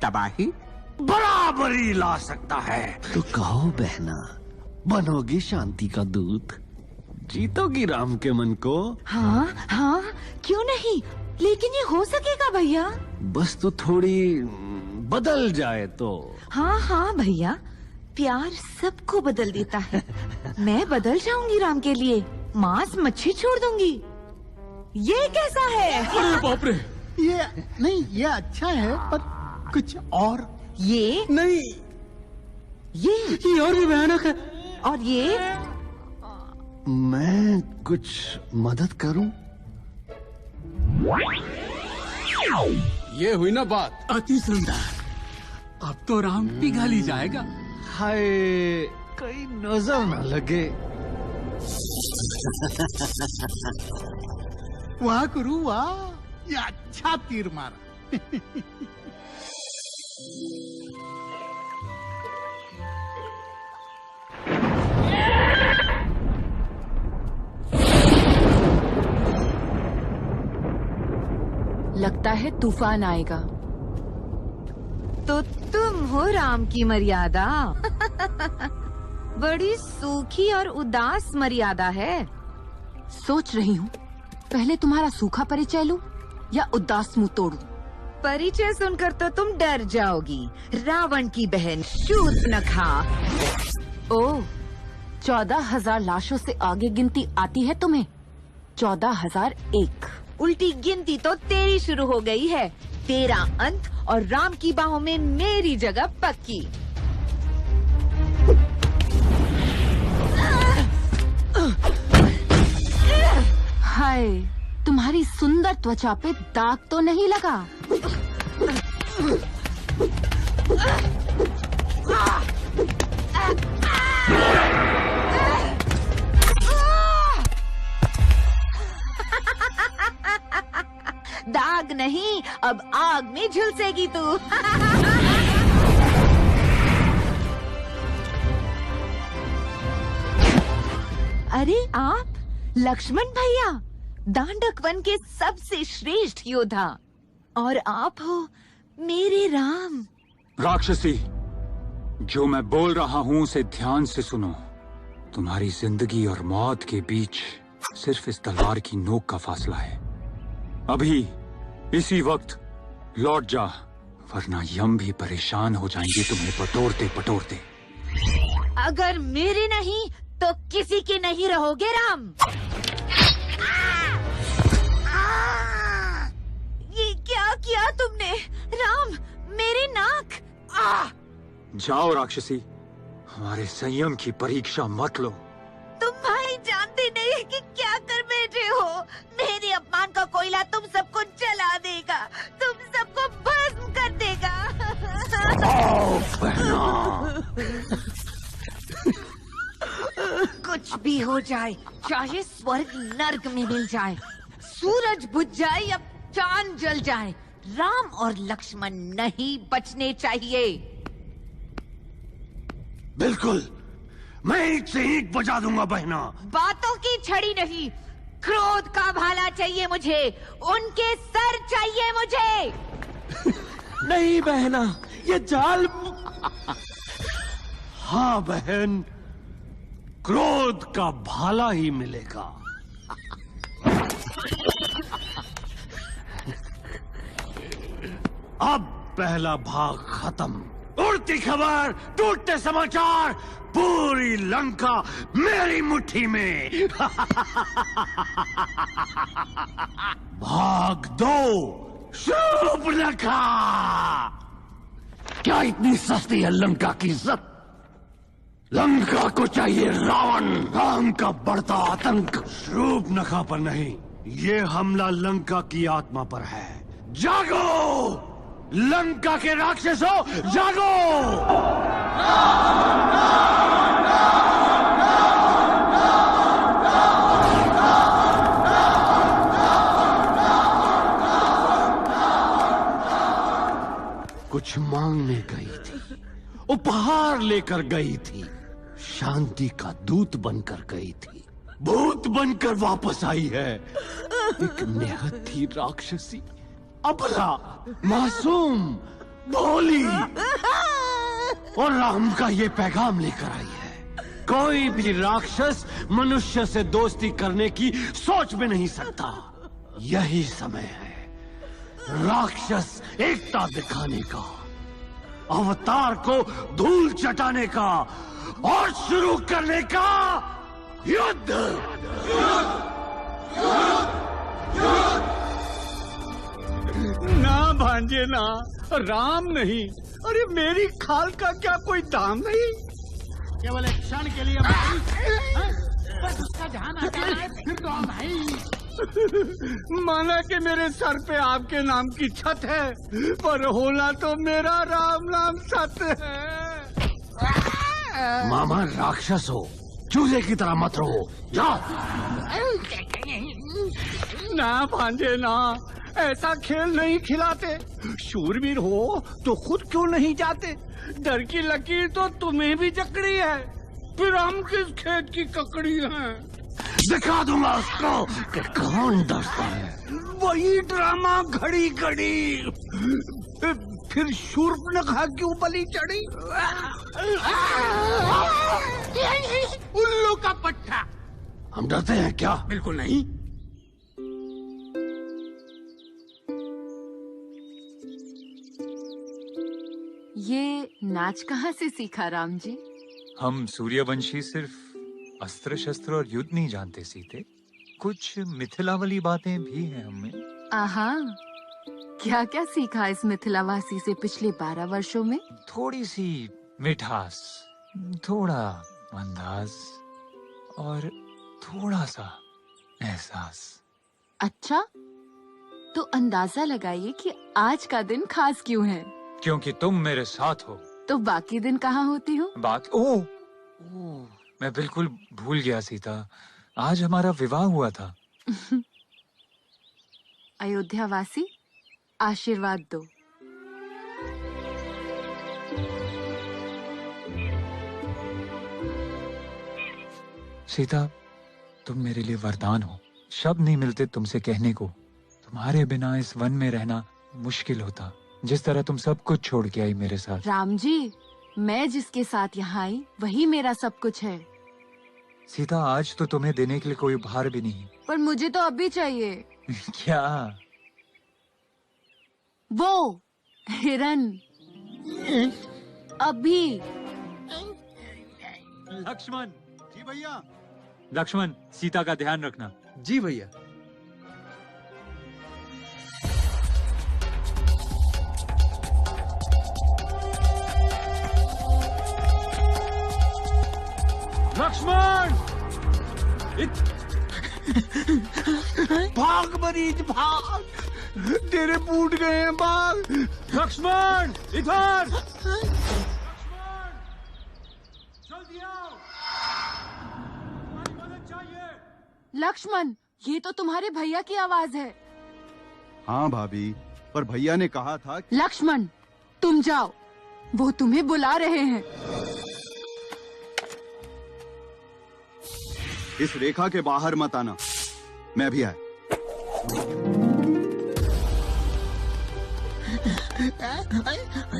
तबाही बराबरी ला सकता है। तो कहो बहना, बनोगी शांति का दूत, जीतोगी राम के मन को? हाँ हाँ, क्यों नहीं, लेकिन ये हो सकेगा भैया? बस तो थोड़ी बदल जाए तो। हाँ हाँ भैया, प्यार सबको बदल देता है। मैं बदल जाऊंगी राम के लिए, मांस मच्छी छोड़ दूंगी। ये कैसा है? अरे बाप रे! ये नहीं, ये अच्छा है, पर कुछ और। ये नहीं, ये और भी भयानक है। और ये मैं कुछ मदद करूं? ये हुई ना बात। अति सुंदर, अब तो राम पिघल ही जाएगा। हाय, कहीं नजर न लगे। वाह गुरु वाह, ये अच्छा तीर मारा। लगता है तूफान आएगा। तो तुम हो राम की मर्यादा। बड़ी सूखी और उदास मर्यादा है। सोच रही हूँ पहले तुम्हारा सूखा परिचय लूं या उदास मुंह तोड़ूं। परिचय सुनकर तो तुम डर जाओगी। रावण की बहन शूर्पणखा। ओह, 14,000 लाशों से आगे गिनती आती है तुम्हें? 14,001। उल्टी गिनती तो तेरी शुरू हो गई है। तेरा अंत और राम की बाहों में मेरी जगह पक्की। हाय, तुम्हारी सुंदर त्वचा पे दाग तो नहीं लगा? दाग नहीं, अब आग में झुलसेगी तू। अरे आप लक्ष्मण भैया, दांडक वन के सबसे श्रेष्ठ योद्धा, और आप हो मेरे राम। राक्षसी, जो मैं बोल रहा हूँ उसे ध्यान से सुनो। तुम्हारी जिंदगी और मौत के बीच सिर्फ इस तलवार की नोक का फासला है। अभी इसी वक्त लौट जा, वरना यम भी परेशान हो जाएंगे तुम्हें पटोरते पटोरते। अगर मेरे नहीं तो किसी के नहीं रहोगे राम। ये क्या किया तुमने राम? मेरी नाक। जाओ राक्षसी, हमारे संयम की परीक्षा मत लो। तुम भाई जानते नहीं कि क्या कर बैठे हो। मेरे अपमान का कोयला तुम सबको जला देगा, तुम सबको भस्म कर देगा। कुछ भी हो जाए, चाहे स्वर्ग नर्क में मिल जाए, सूरज बुझ जाए या चांद जल जाए, राम और लक्ष्मण नहीं बचने चाहिए। बिल्कुल, मैं ईंट से ईंट बजा दूंगा बहना। बातों की छड़ी नहीं, क्रोध का भाला चाहिए मुझे। उनके सर चाहिए मुझे। नहीं बहना, ये जाल। हाँ बहन, क्रोध का भाला ही मिलेगा। अब पहला भाग खत्म। उड़ती खबर, टूटते समाचार, पूरी लंका मेरी मुट्ठी में। भाग 2, शूर्पणखा। क्या इतनी सस्ती है लंका की इज्जत? लंका को चाहिए रावण। राम का बढ़ता आतंक शूर्पणखा पर नहीं, ये हमला लंका की आत्मा पर है। जागो, लंका के राक्षसों जागो! कुछ मांगने गई थी, उपहार लेकर गई थी, शांति का दूत बनकर गई थी, भूत बनकर वापस आई है। एक निहत्थी राक्षसी, अबला, मासूम, भोली, और राम का ये पैगाम लेकर आई है। कोई भी राक्षस मनुष्य से दोस्ती करने की सोच भी नहीं सकता। यही समय है राक्षस एकता दिखाने का, अवतार को धूल चटाने का और शुरू करने का युद्ध। ना भांजे ना, राम नहीं। अरे मेरी खाल का क्या कोई दाम नहीं? केवल एक क्षण के लिए भाई, बस उसका जहां आता है फिर तो हम भाई। माना कि मेरे सर पे आपके नाम की छत है, पर होना तो मेरा राम नाम सत्य है। मामा राक्षस हो, चूहे की तरह मत रहो, जाओ। ना भांजे ना, ऐसा खेल नहीं खिलाते। शूरवीर हो तो खुद क्यों नहीं जाते? डर की लकीर तो तुम्हें भी जकड़ी है, फिर हम किस खेत की ककड़ी हैं? दिखा दूंगा उसको कि कौन डरता है। वही ड्रामा घड़ी घड़ी, फिर शूर्पणखा क्यों बलि चढ़ी? उल्लू का पट्टा। हम डरते हैं क्या? बिल्कुल नहीं। ये नाच कहाँ से सीखा राम जी? हम सूर्यवंशी सिर्फ अस्त्र शस्त्र और युद्ध नहीं जानते सीते, कुछ मिथिलावली बातें भी हैं हमें। आहा, क्या क्या सीखा इस मिथिलावासी से पिछले 12 वर्षों में? थोड़ी सी मिठास, थोड़ा अंदाज और थोड़ा सा एहसास। अच्छा, तो अंदाजा लगाइए कि आज का दिन खास क्यों है? क्योंकि तुम मेरे साथ हो। तो बाकी दिन कहाँ होती हो? ओह, मैं बिल्कुल भूल गया सीता, आज हमारा विवाह हुआ था। अयोध्यावासी, आशीर्वाद दो। सीता, तुम मेरे लिए वरदान हो। शब्द नहीं मिलते तुमसे कहने को। तुम्हारे बिना इस वन में रहना मुश्किल होता, जिस तरह तुम सब कुछ छोड़ के आई मेरे साथ। राम जी, मैं जिसके साथ यहाँ आई वही मेरा सब कुछ है। सीता, आज तो तुम्हें देने के लिए कोई उपहार भी नहीं। पर मुझे तो अभी चाहिए। क्या? वो हिरन, अभी। लक्ष्मण। जी भैया। लक्ष्मण, सीता का ध्यान रखना। जी भैया। लक्ष्मण! भाग मरीज भाग, तेरे फूट गए हैं बाल। लक्ष्मण इधर! जल्दी आओ, मदद चाहिए। लक्ष्मण, ये तो तुम्हारे भैया की आवाज है। हाँ भाभी, पर भैया ने कहा था। लक्ष्मण, तुम जाओ, वो तुम्हें बुला रहे हैं। इस रेखा के बाहर मत आना, मैं भी आया।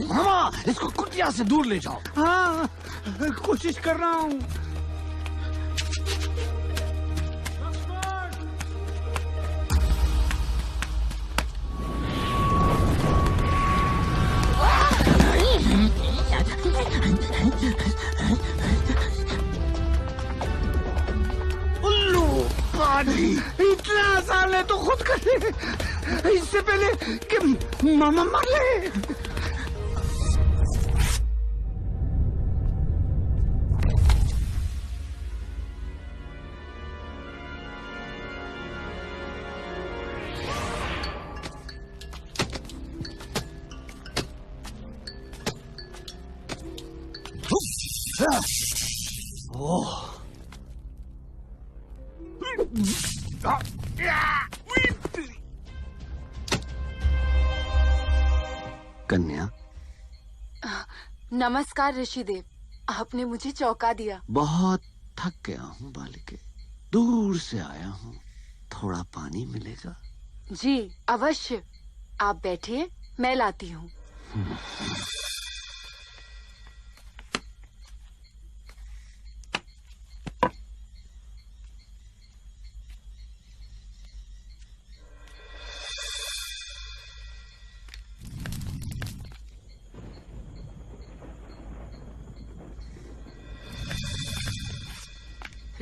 मामा, इसको कुटिया से दूर ले जाओ। हाँ, कोशिश कर रहा हूँ। इतना आसान है तो खुद कर ले, इससे पहले कि मामा मर ले। कन्या, नमस्कार ऋषिदेव, आपने मुझे चौंका दिया। बहुत थक गया हूँ बालिके, दूर से आया हूँ, थोड़ा पानी मिलेगा? जी अवश्य, आप बैठिए, मैं लाती हूँ।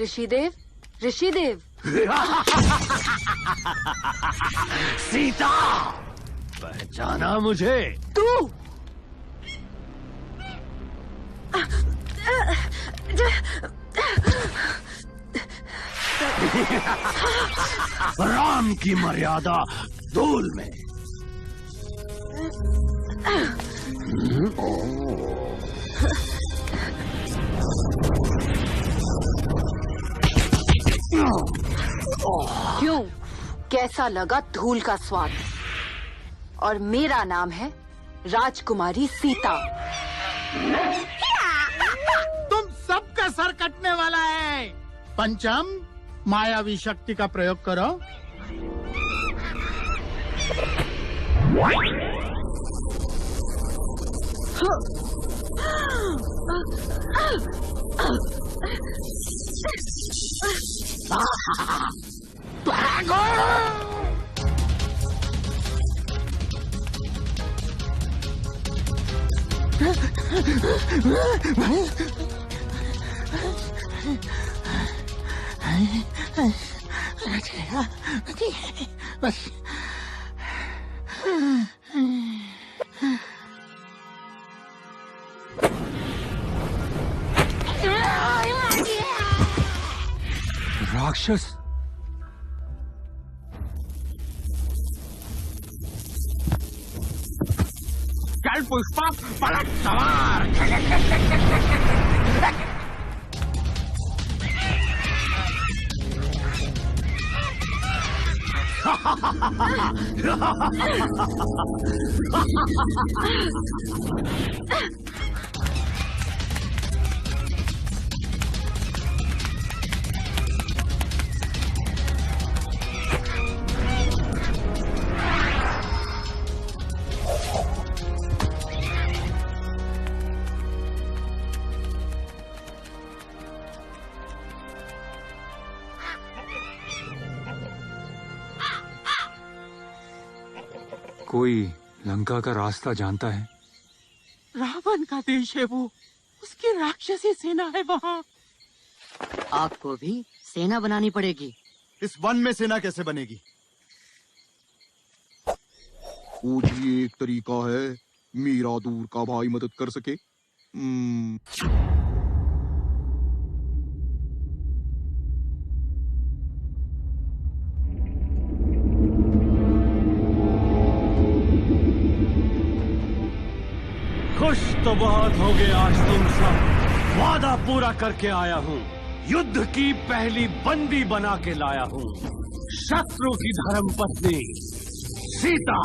ऋषिदेव, ऋषिदेव। सीता, पहचाना मुझे? तू? राम की मर्यादा धूल में। क्यों, कैसा लगा धूल का स्वाद? और मेरा नाम है राजकुमारी सीता। तुम सबका सर कटने वाला है। पंचम, मायावी शक्ति का प्रयोग करो। बस राक्षस, चल पुष्पा, पलट सवार। कोई लंका का रास्ता जानता है? रावण का देश है वो, उसकी राक्षसी सेना है वहाँ। आपको भी सेना बनानी पड़ेगी। इस वन में सेना कैसे बनेगी? कुछ ही एक तरीका है, मीरा दूर का भाई मदद कर सके। खुश तो बहुत हो गए आज तुम सब। वादा पूरा करके आया हूँ, युद्ध की पहली बंदी बना के लाया हूँ, शत्रु की धर्म पत्नी सीता।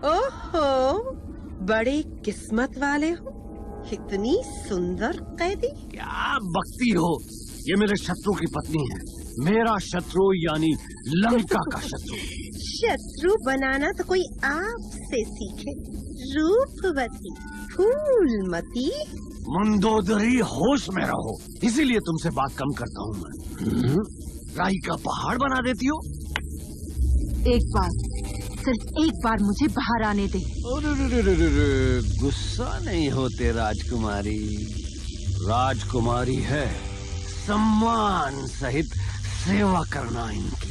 ओहो, बड़ी किस्मत वाले हो, इतनी सुंदर कैदी। क्या बकती हो, ये मेरे शत्रु की पत्नी है। मेरा शत्रु यानी लंका का शत्रु। शत्रु बनाना तो कोई आपसे सीखे, रूपवती फूलमती। मंदोदरी, होश में रहो, इसीलिए तुमसे बात कम करता हूँ मैं। राई का पहाड़ बना देती हो। एक बार, सिर्फ एक बार मुझे बाहर आने दे। गुस्सा नहीं होते राजकुमारी, राजकुमारी है, सम्मान सहित सेवा करना इनकी।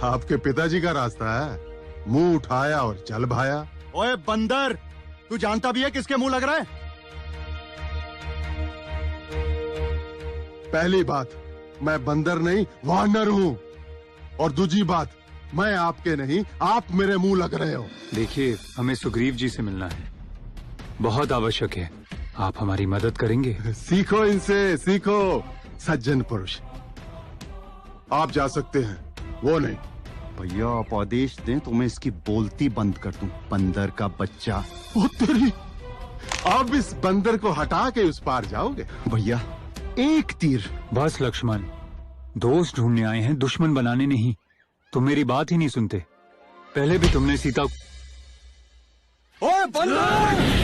आपके पिताजी का रास्ता है। मुंह उठाया और चल भाया। ओए बंदर, तू जानता भी है किसके मुंह लग रहा है? पहली बात, मैं बंदर नहीं वानर हूँ। और दूसरी बात, मैं आपके नहीं, आप मेरे मुंह लग रहे हो। देखिए, हमें सुग्रीव जी से मिलना है, बहुत आवश्यक है। आप हमारी मदद करेंगे? सीखो इनसे, सीखो सज्जन पुरुष। आप जा सकते हैं, वो नहीं। भैया आप आदेश दें तो मैं इसकी बोलती बंद कर दूं। बंदर का बच्चा। ओ तेरी, अब इस बंदर को हटा के उस पार जाओगे? भैया एक तीर। बस लक्ष्मण, दोस्त ढूंढने आए हैं, दुश्मन बनाने नहीं। तुम मेरी बात ही नहीं सुनते। पहले भी तुमने सीता। ओए बंदर!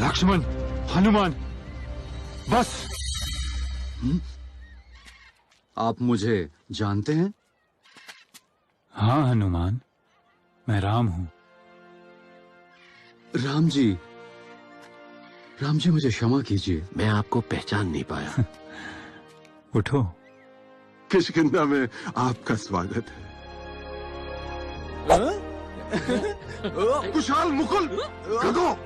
लक्ष्मण, हनुमान, बस। आप मुझे जानते हैं? हाँ हनुमान, मैं राम हूं। राम जी मुझे क्षमा कीजिए, मैं आपको पहचान नहीं पाया। उठो। किष्किंधा में आपका स्वागत है। कुशाल मुकुल गदो।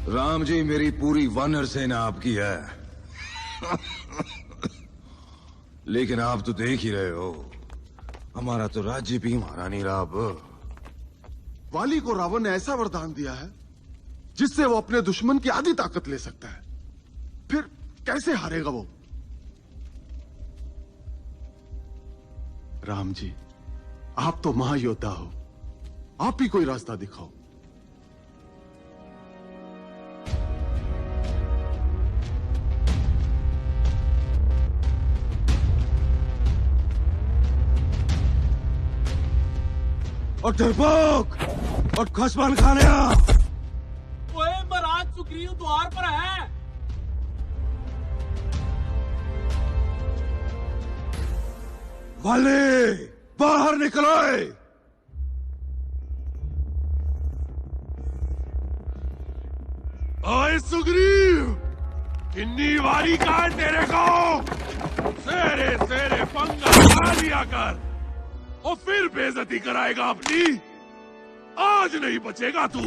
राम जी, मेरी पूरी वानर सेना आपकी है। लेकिन आप तो देख ही रहे हो, हमारा तो राज्य भी महारानी राव। वाली को रावण ने ऐसा वरदान दिया है जिससे वो अपने दुश्मन की आधी ताकत ले सकता है। फिर कैसे हारेगा वो? राम जी, आप तो महायोद्धा हो, आप ही कोई रास्ता दिखाओ। और डरपोक और खसमान खाने। ओए महाराज, सुग्रीव द्वार पर है। वाले बाहर निकलो। ओए सुग्रीव, किन्नी वारी का है तेरे को? सेरे सेरे पंगा खा लिया कर और फिर बेइज्जती कराएगा अपनी। आज नहीं बचेगा तू।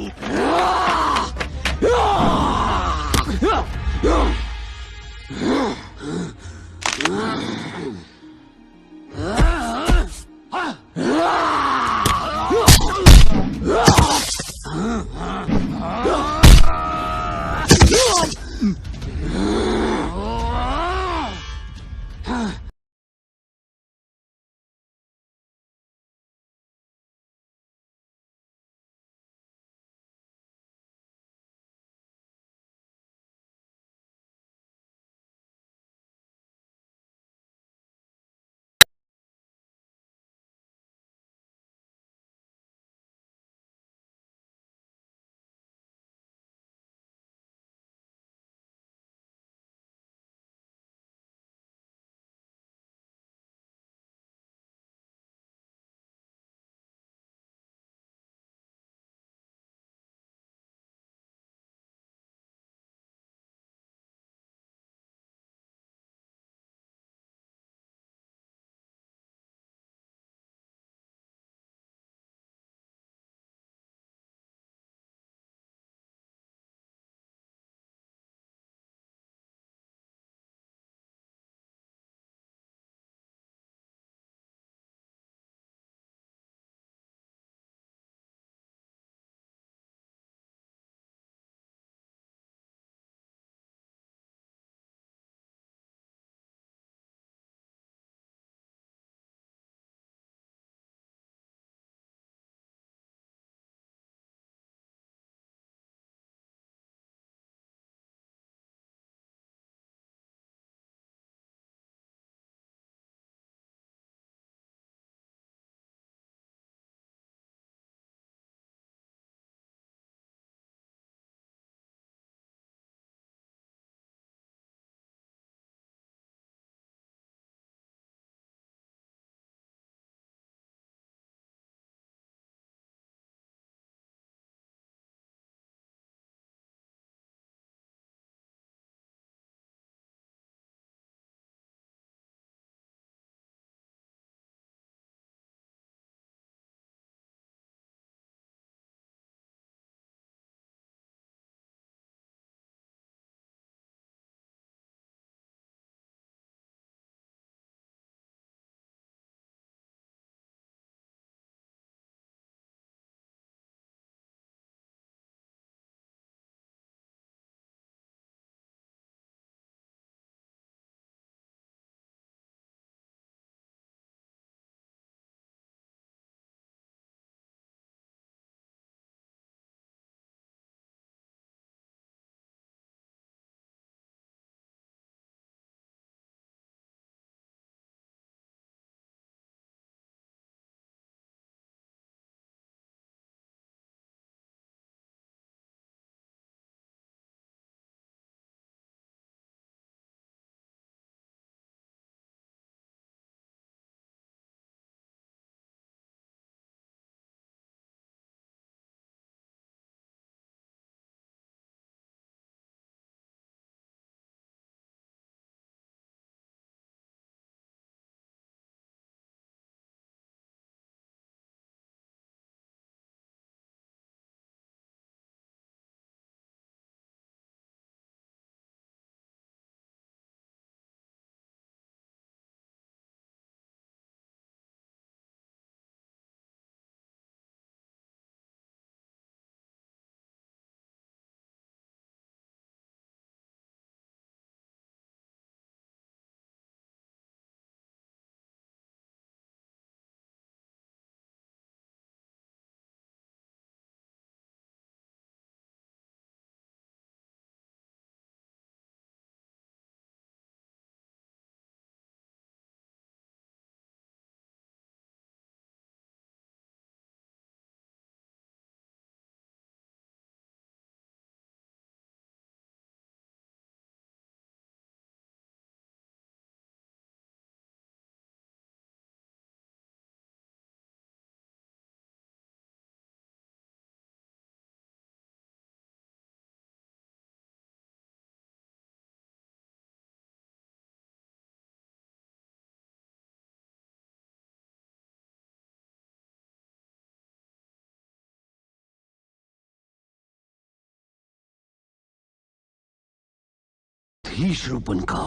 थी शूर्पणखा,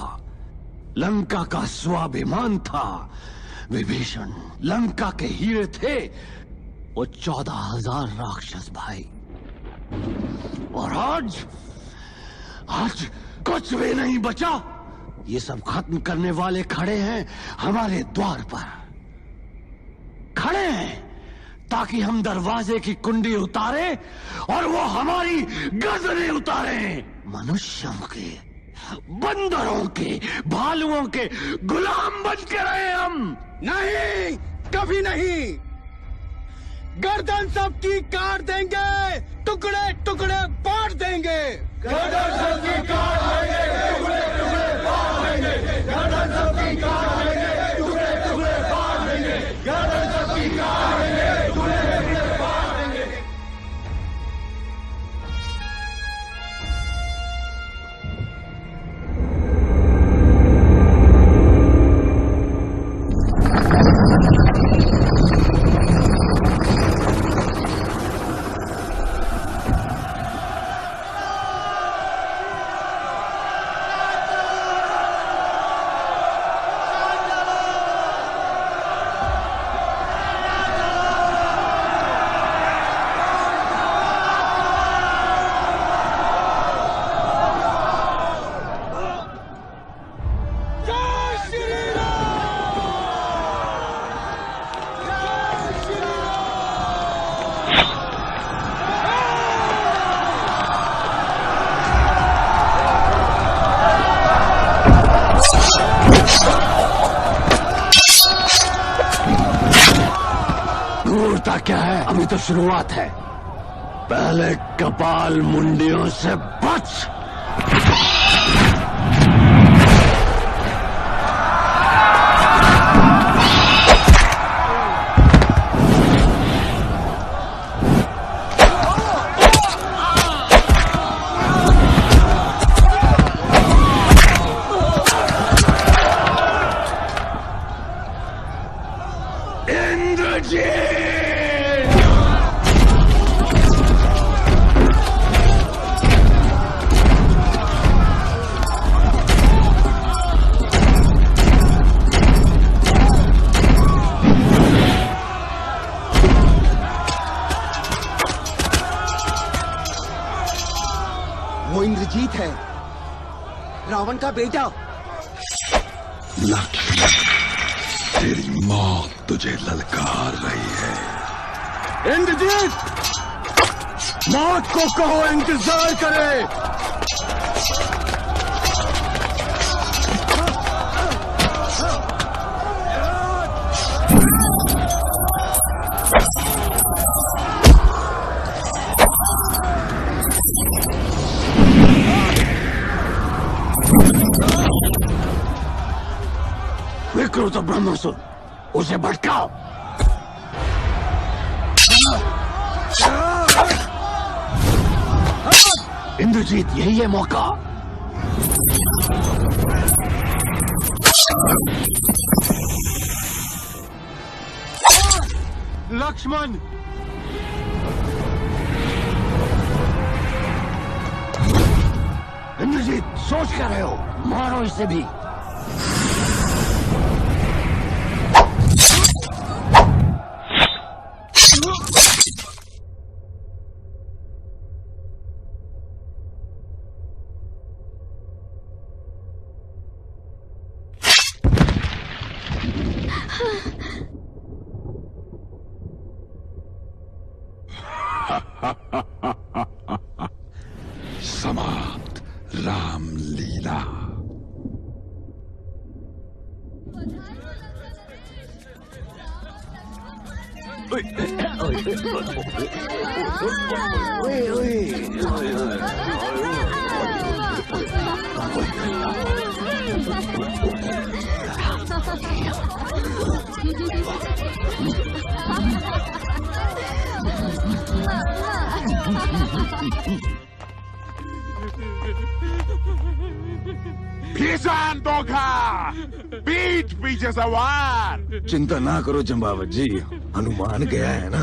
लंका का स्वाभिमान था। विभीषण लंका के हीरे थे, वो 14,000 राक्षस भाई। और आज कुछ भी नहीं बचा। ये सब खत्म करने वाले खड़े हैं हमारे द्वार पर, खड़े हैं ताकि हम दरवाजे की कुंडी उतारे और वो हमारी गर्दनें उतारे। मनुष्यों के, बंदरों के, भालुओं के गुलाम बन के रहे हम। नहीं, कभी नहीं। गर्दन सबकी काट देंगे, टुकड़े टुकड़े बांट देंगे। गर्दन सबकी काट देंगे, टुकड़े टुकड़े बांट देंगे। गर्दन सबकी काट देंगे, टुकड़े टुकड़े बांट देंगे। गर्दन सबकी काट देंगे, टुकड़े टुकड़े बांट देंगे। क्या है? अभी तो शुरुआत है। पहले कपाल मुंडियों से बच। इंद्रजीत है, रावण का बेटा। लक्ष्मण, तेरी मौत तुझे ललकार रही है। इंद्रजीत, मौत को कहो इंतजार करे। विकृत ब्रह्मासुर, उसे भटकाओ। इंद्रजीत, यही है मौका। लक्ष्मण, इंद्रजीत, सोच कर रहे हो? मारो इसे भी। समाप्त रामलीला। भीषण धोखा, पीठ पीछे सवार। चिंता ना करो चंपावत जी, हनुमान गया है ना।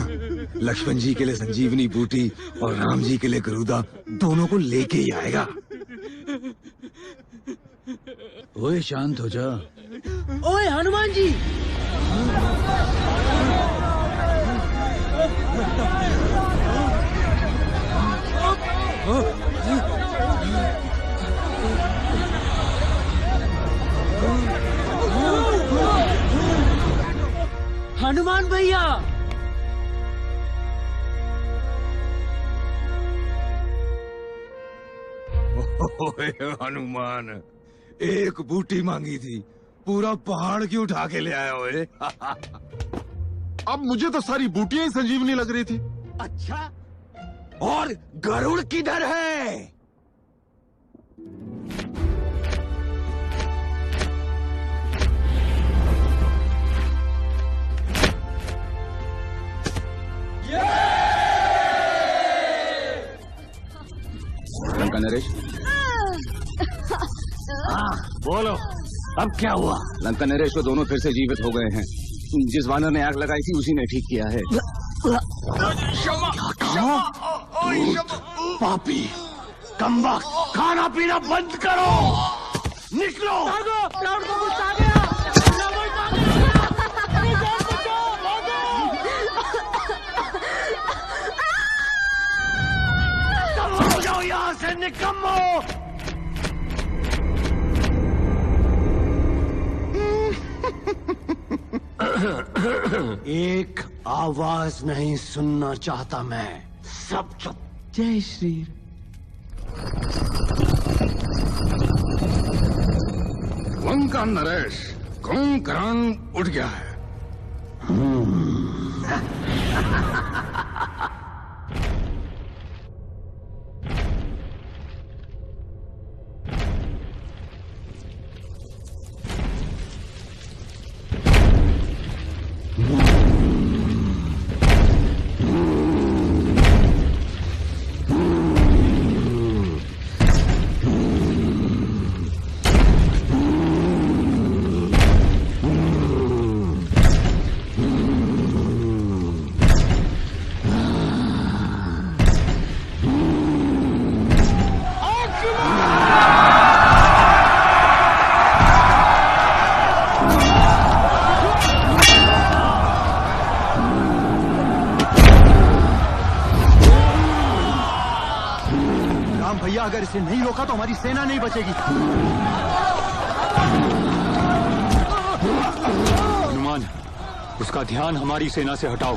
लक्ष्मण जी के लिए संजीवनी बूटी और राम जी के लिए गरुदा, दोनों को लेके ही आएगा। ओए शांत हो जा। ओए हनुमान जी, हनुमान भैया। ओए हनुमान, एक बूटी मांगी थी, पूरा पहाड़ क्यों उठा के ले आया ओए? अब मुझे तो सारी बूटियां ही संजीवनी लग रही थी। अच्छा, और गरुड़ किधर है? लंका नरेश, हाँ बोलो, अब क्या हुआ? लंका नरेश को दोनों फिर से जीवित हो गए हैं। जिस वानर ने आग लगाई थी उसी ने ठीक किया है। पापी, कमबख्त, खाना पीना बंद करो, निकलो। हो जाओ यहाँ से निकम्मो। एक आवाज नहीं सुनना चाहता मैं, सब चुप। जय श्री। लंका नरेश, कुंभकर्ण उठ गया है। भैया अगर इसे नहीं रोका तो हमारी सेना नहीं बचेगी। हनुमान, उसका ध्यान हमारी सेना से हटाओ।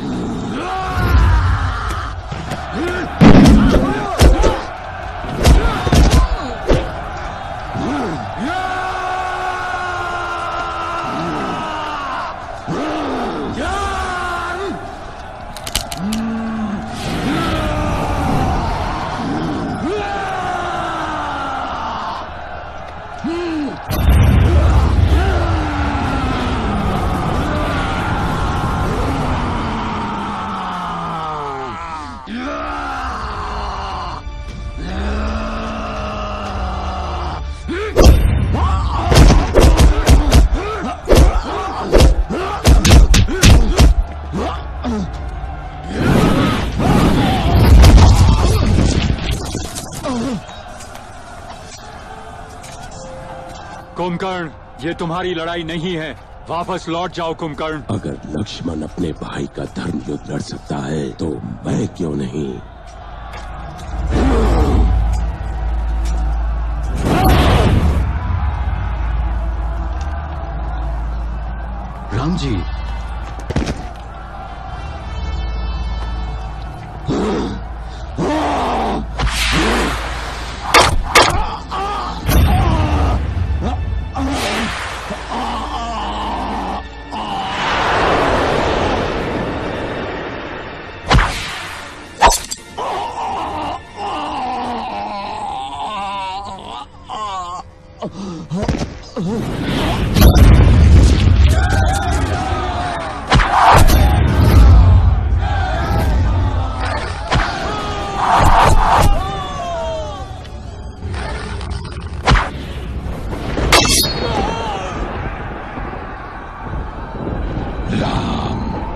कुंभकर्ण, ये तुम्हारी लड़ाई नहीं है, वापस लौट जाओ कुंभकर्ण। अगर लक्ष्मण अपने भाई का धर्म युद्ध लड़ सकता है तो मैं क्यों नहीं? राम जी,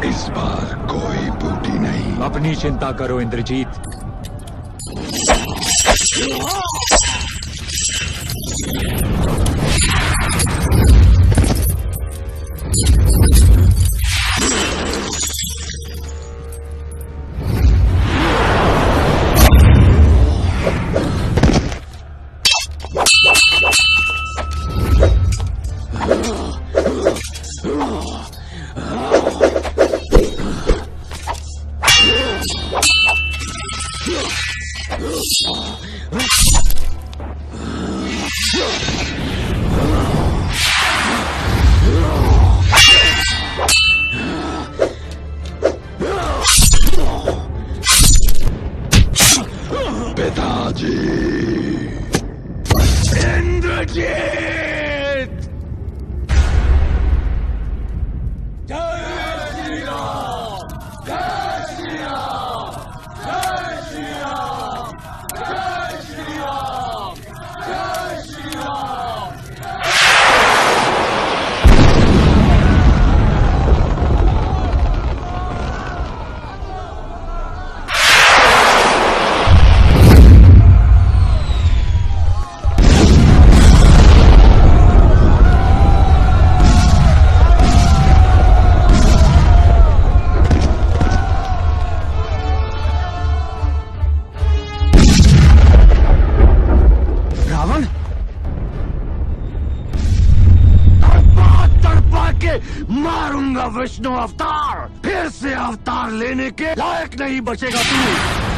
इस बार कोई बूटी नहीं। अपनी चिंता करो इंद्रजीत। जीत। जय श्री राम, जय श्री राम, जय श्री राम, जय श्री राम, जय श्री राम। मारूंगा विष्णु अवतार, फिर से अवतार लेने के लायक नहीं बचेगा तू।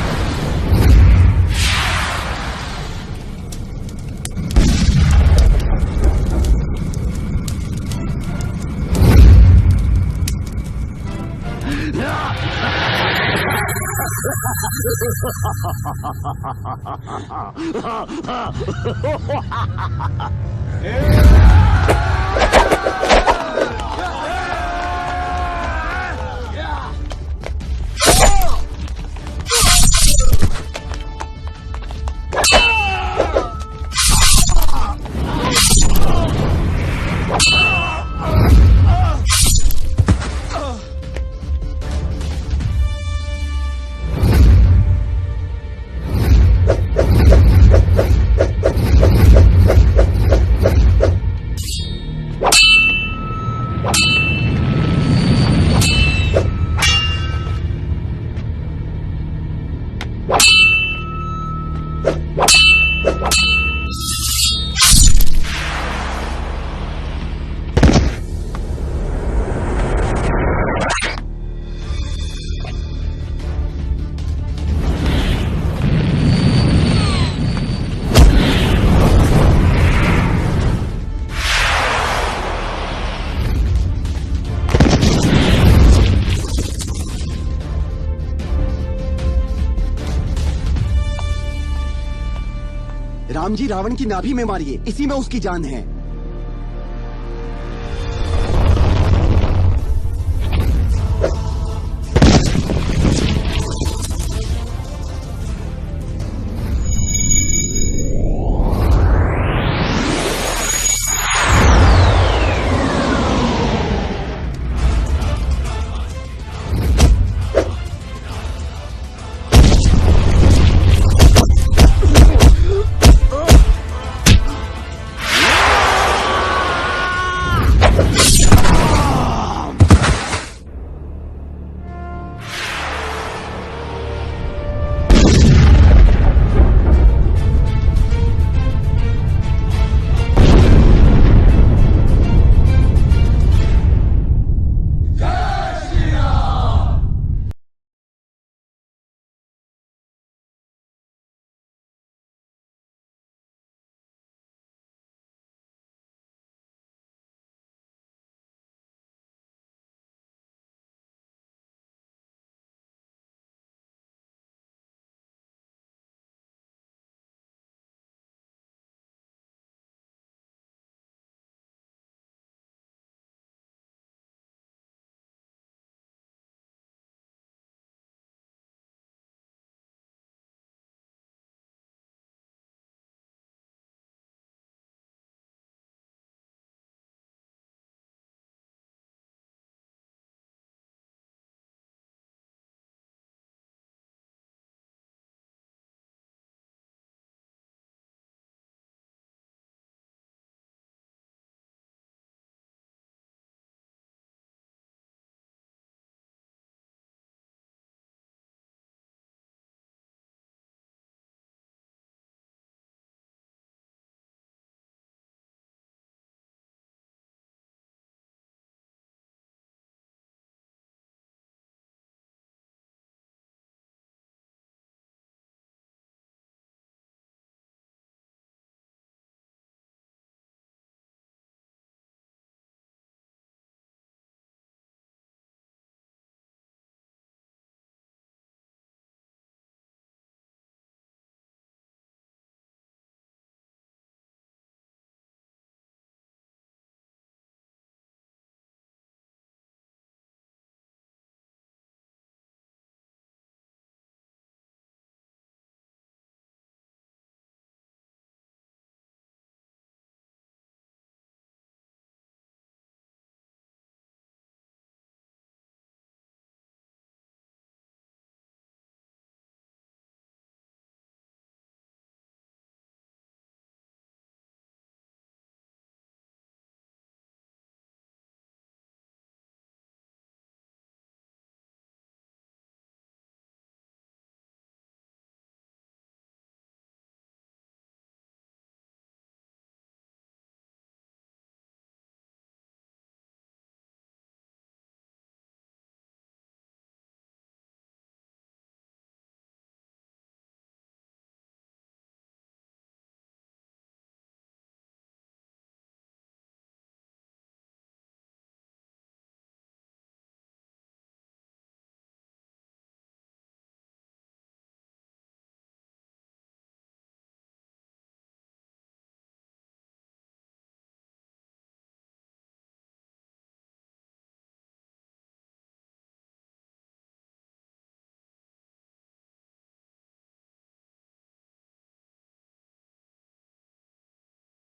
राम जी रावण की नाभि में मारिए, इसी में उसकी जान है।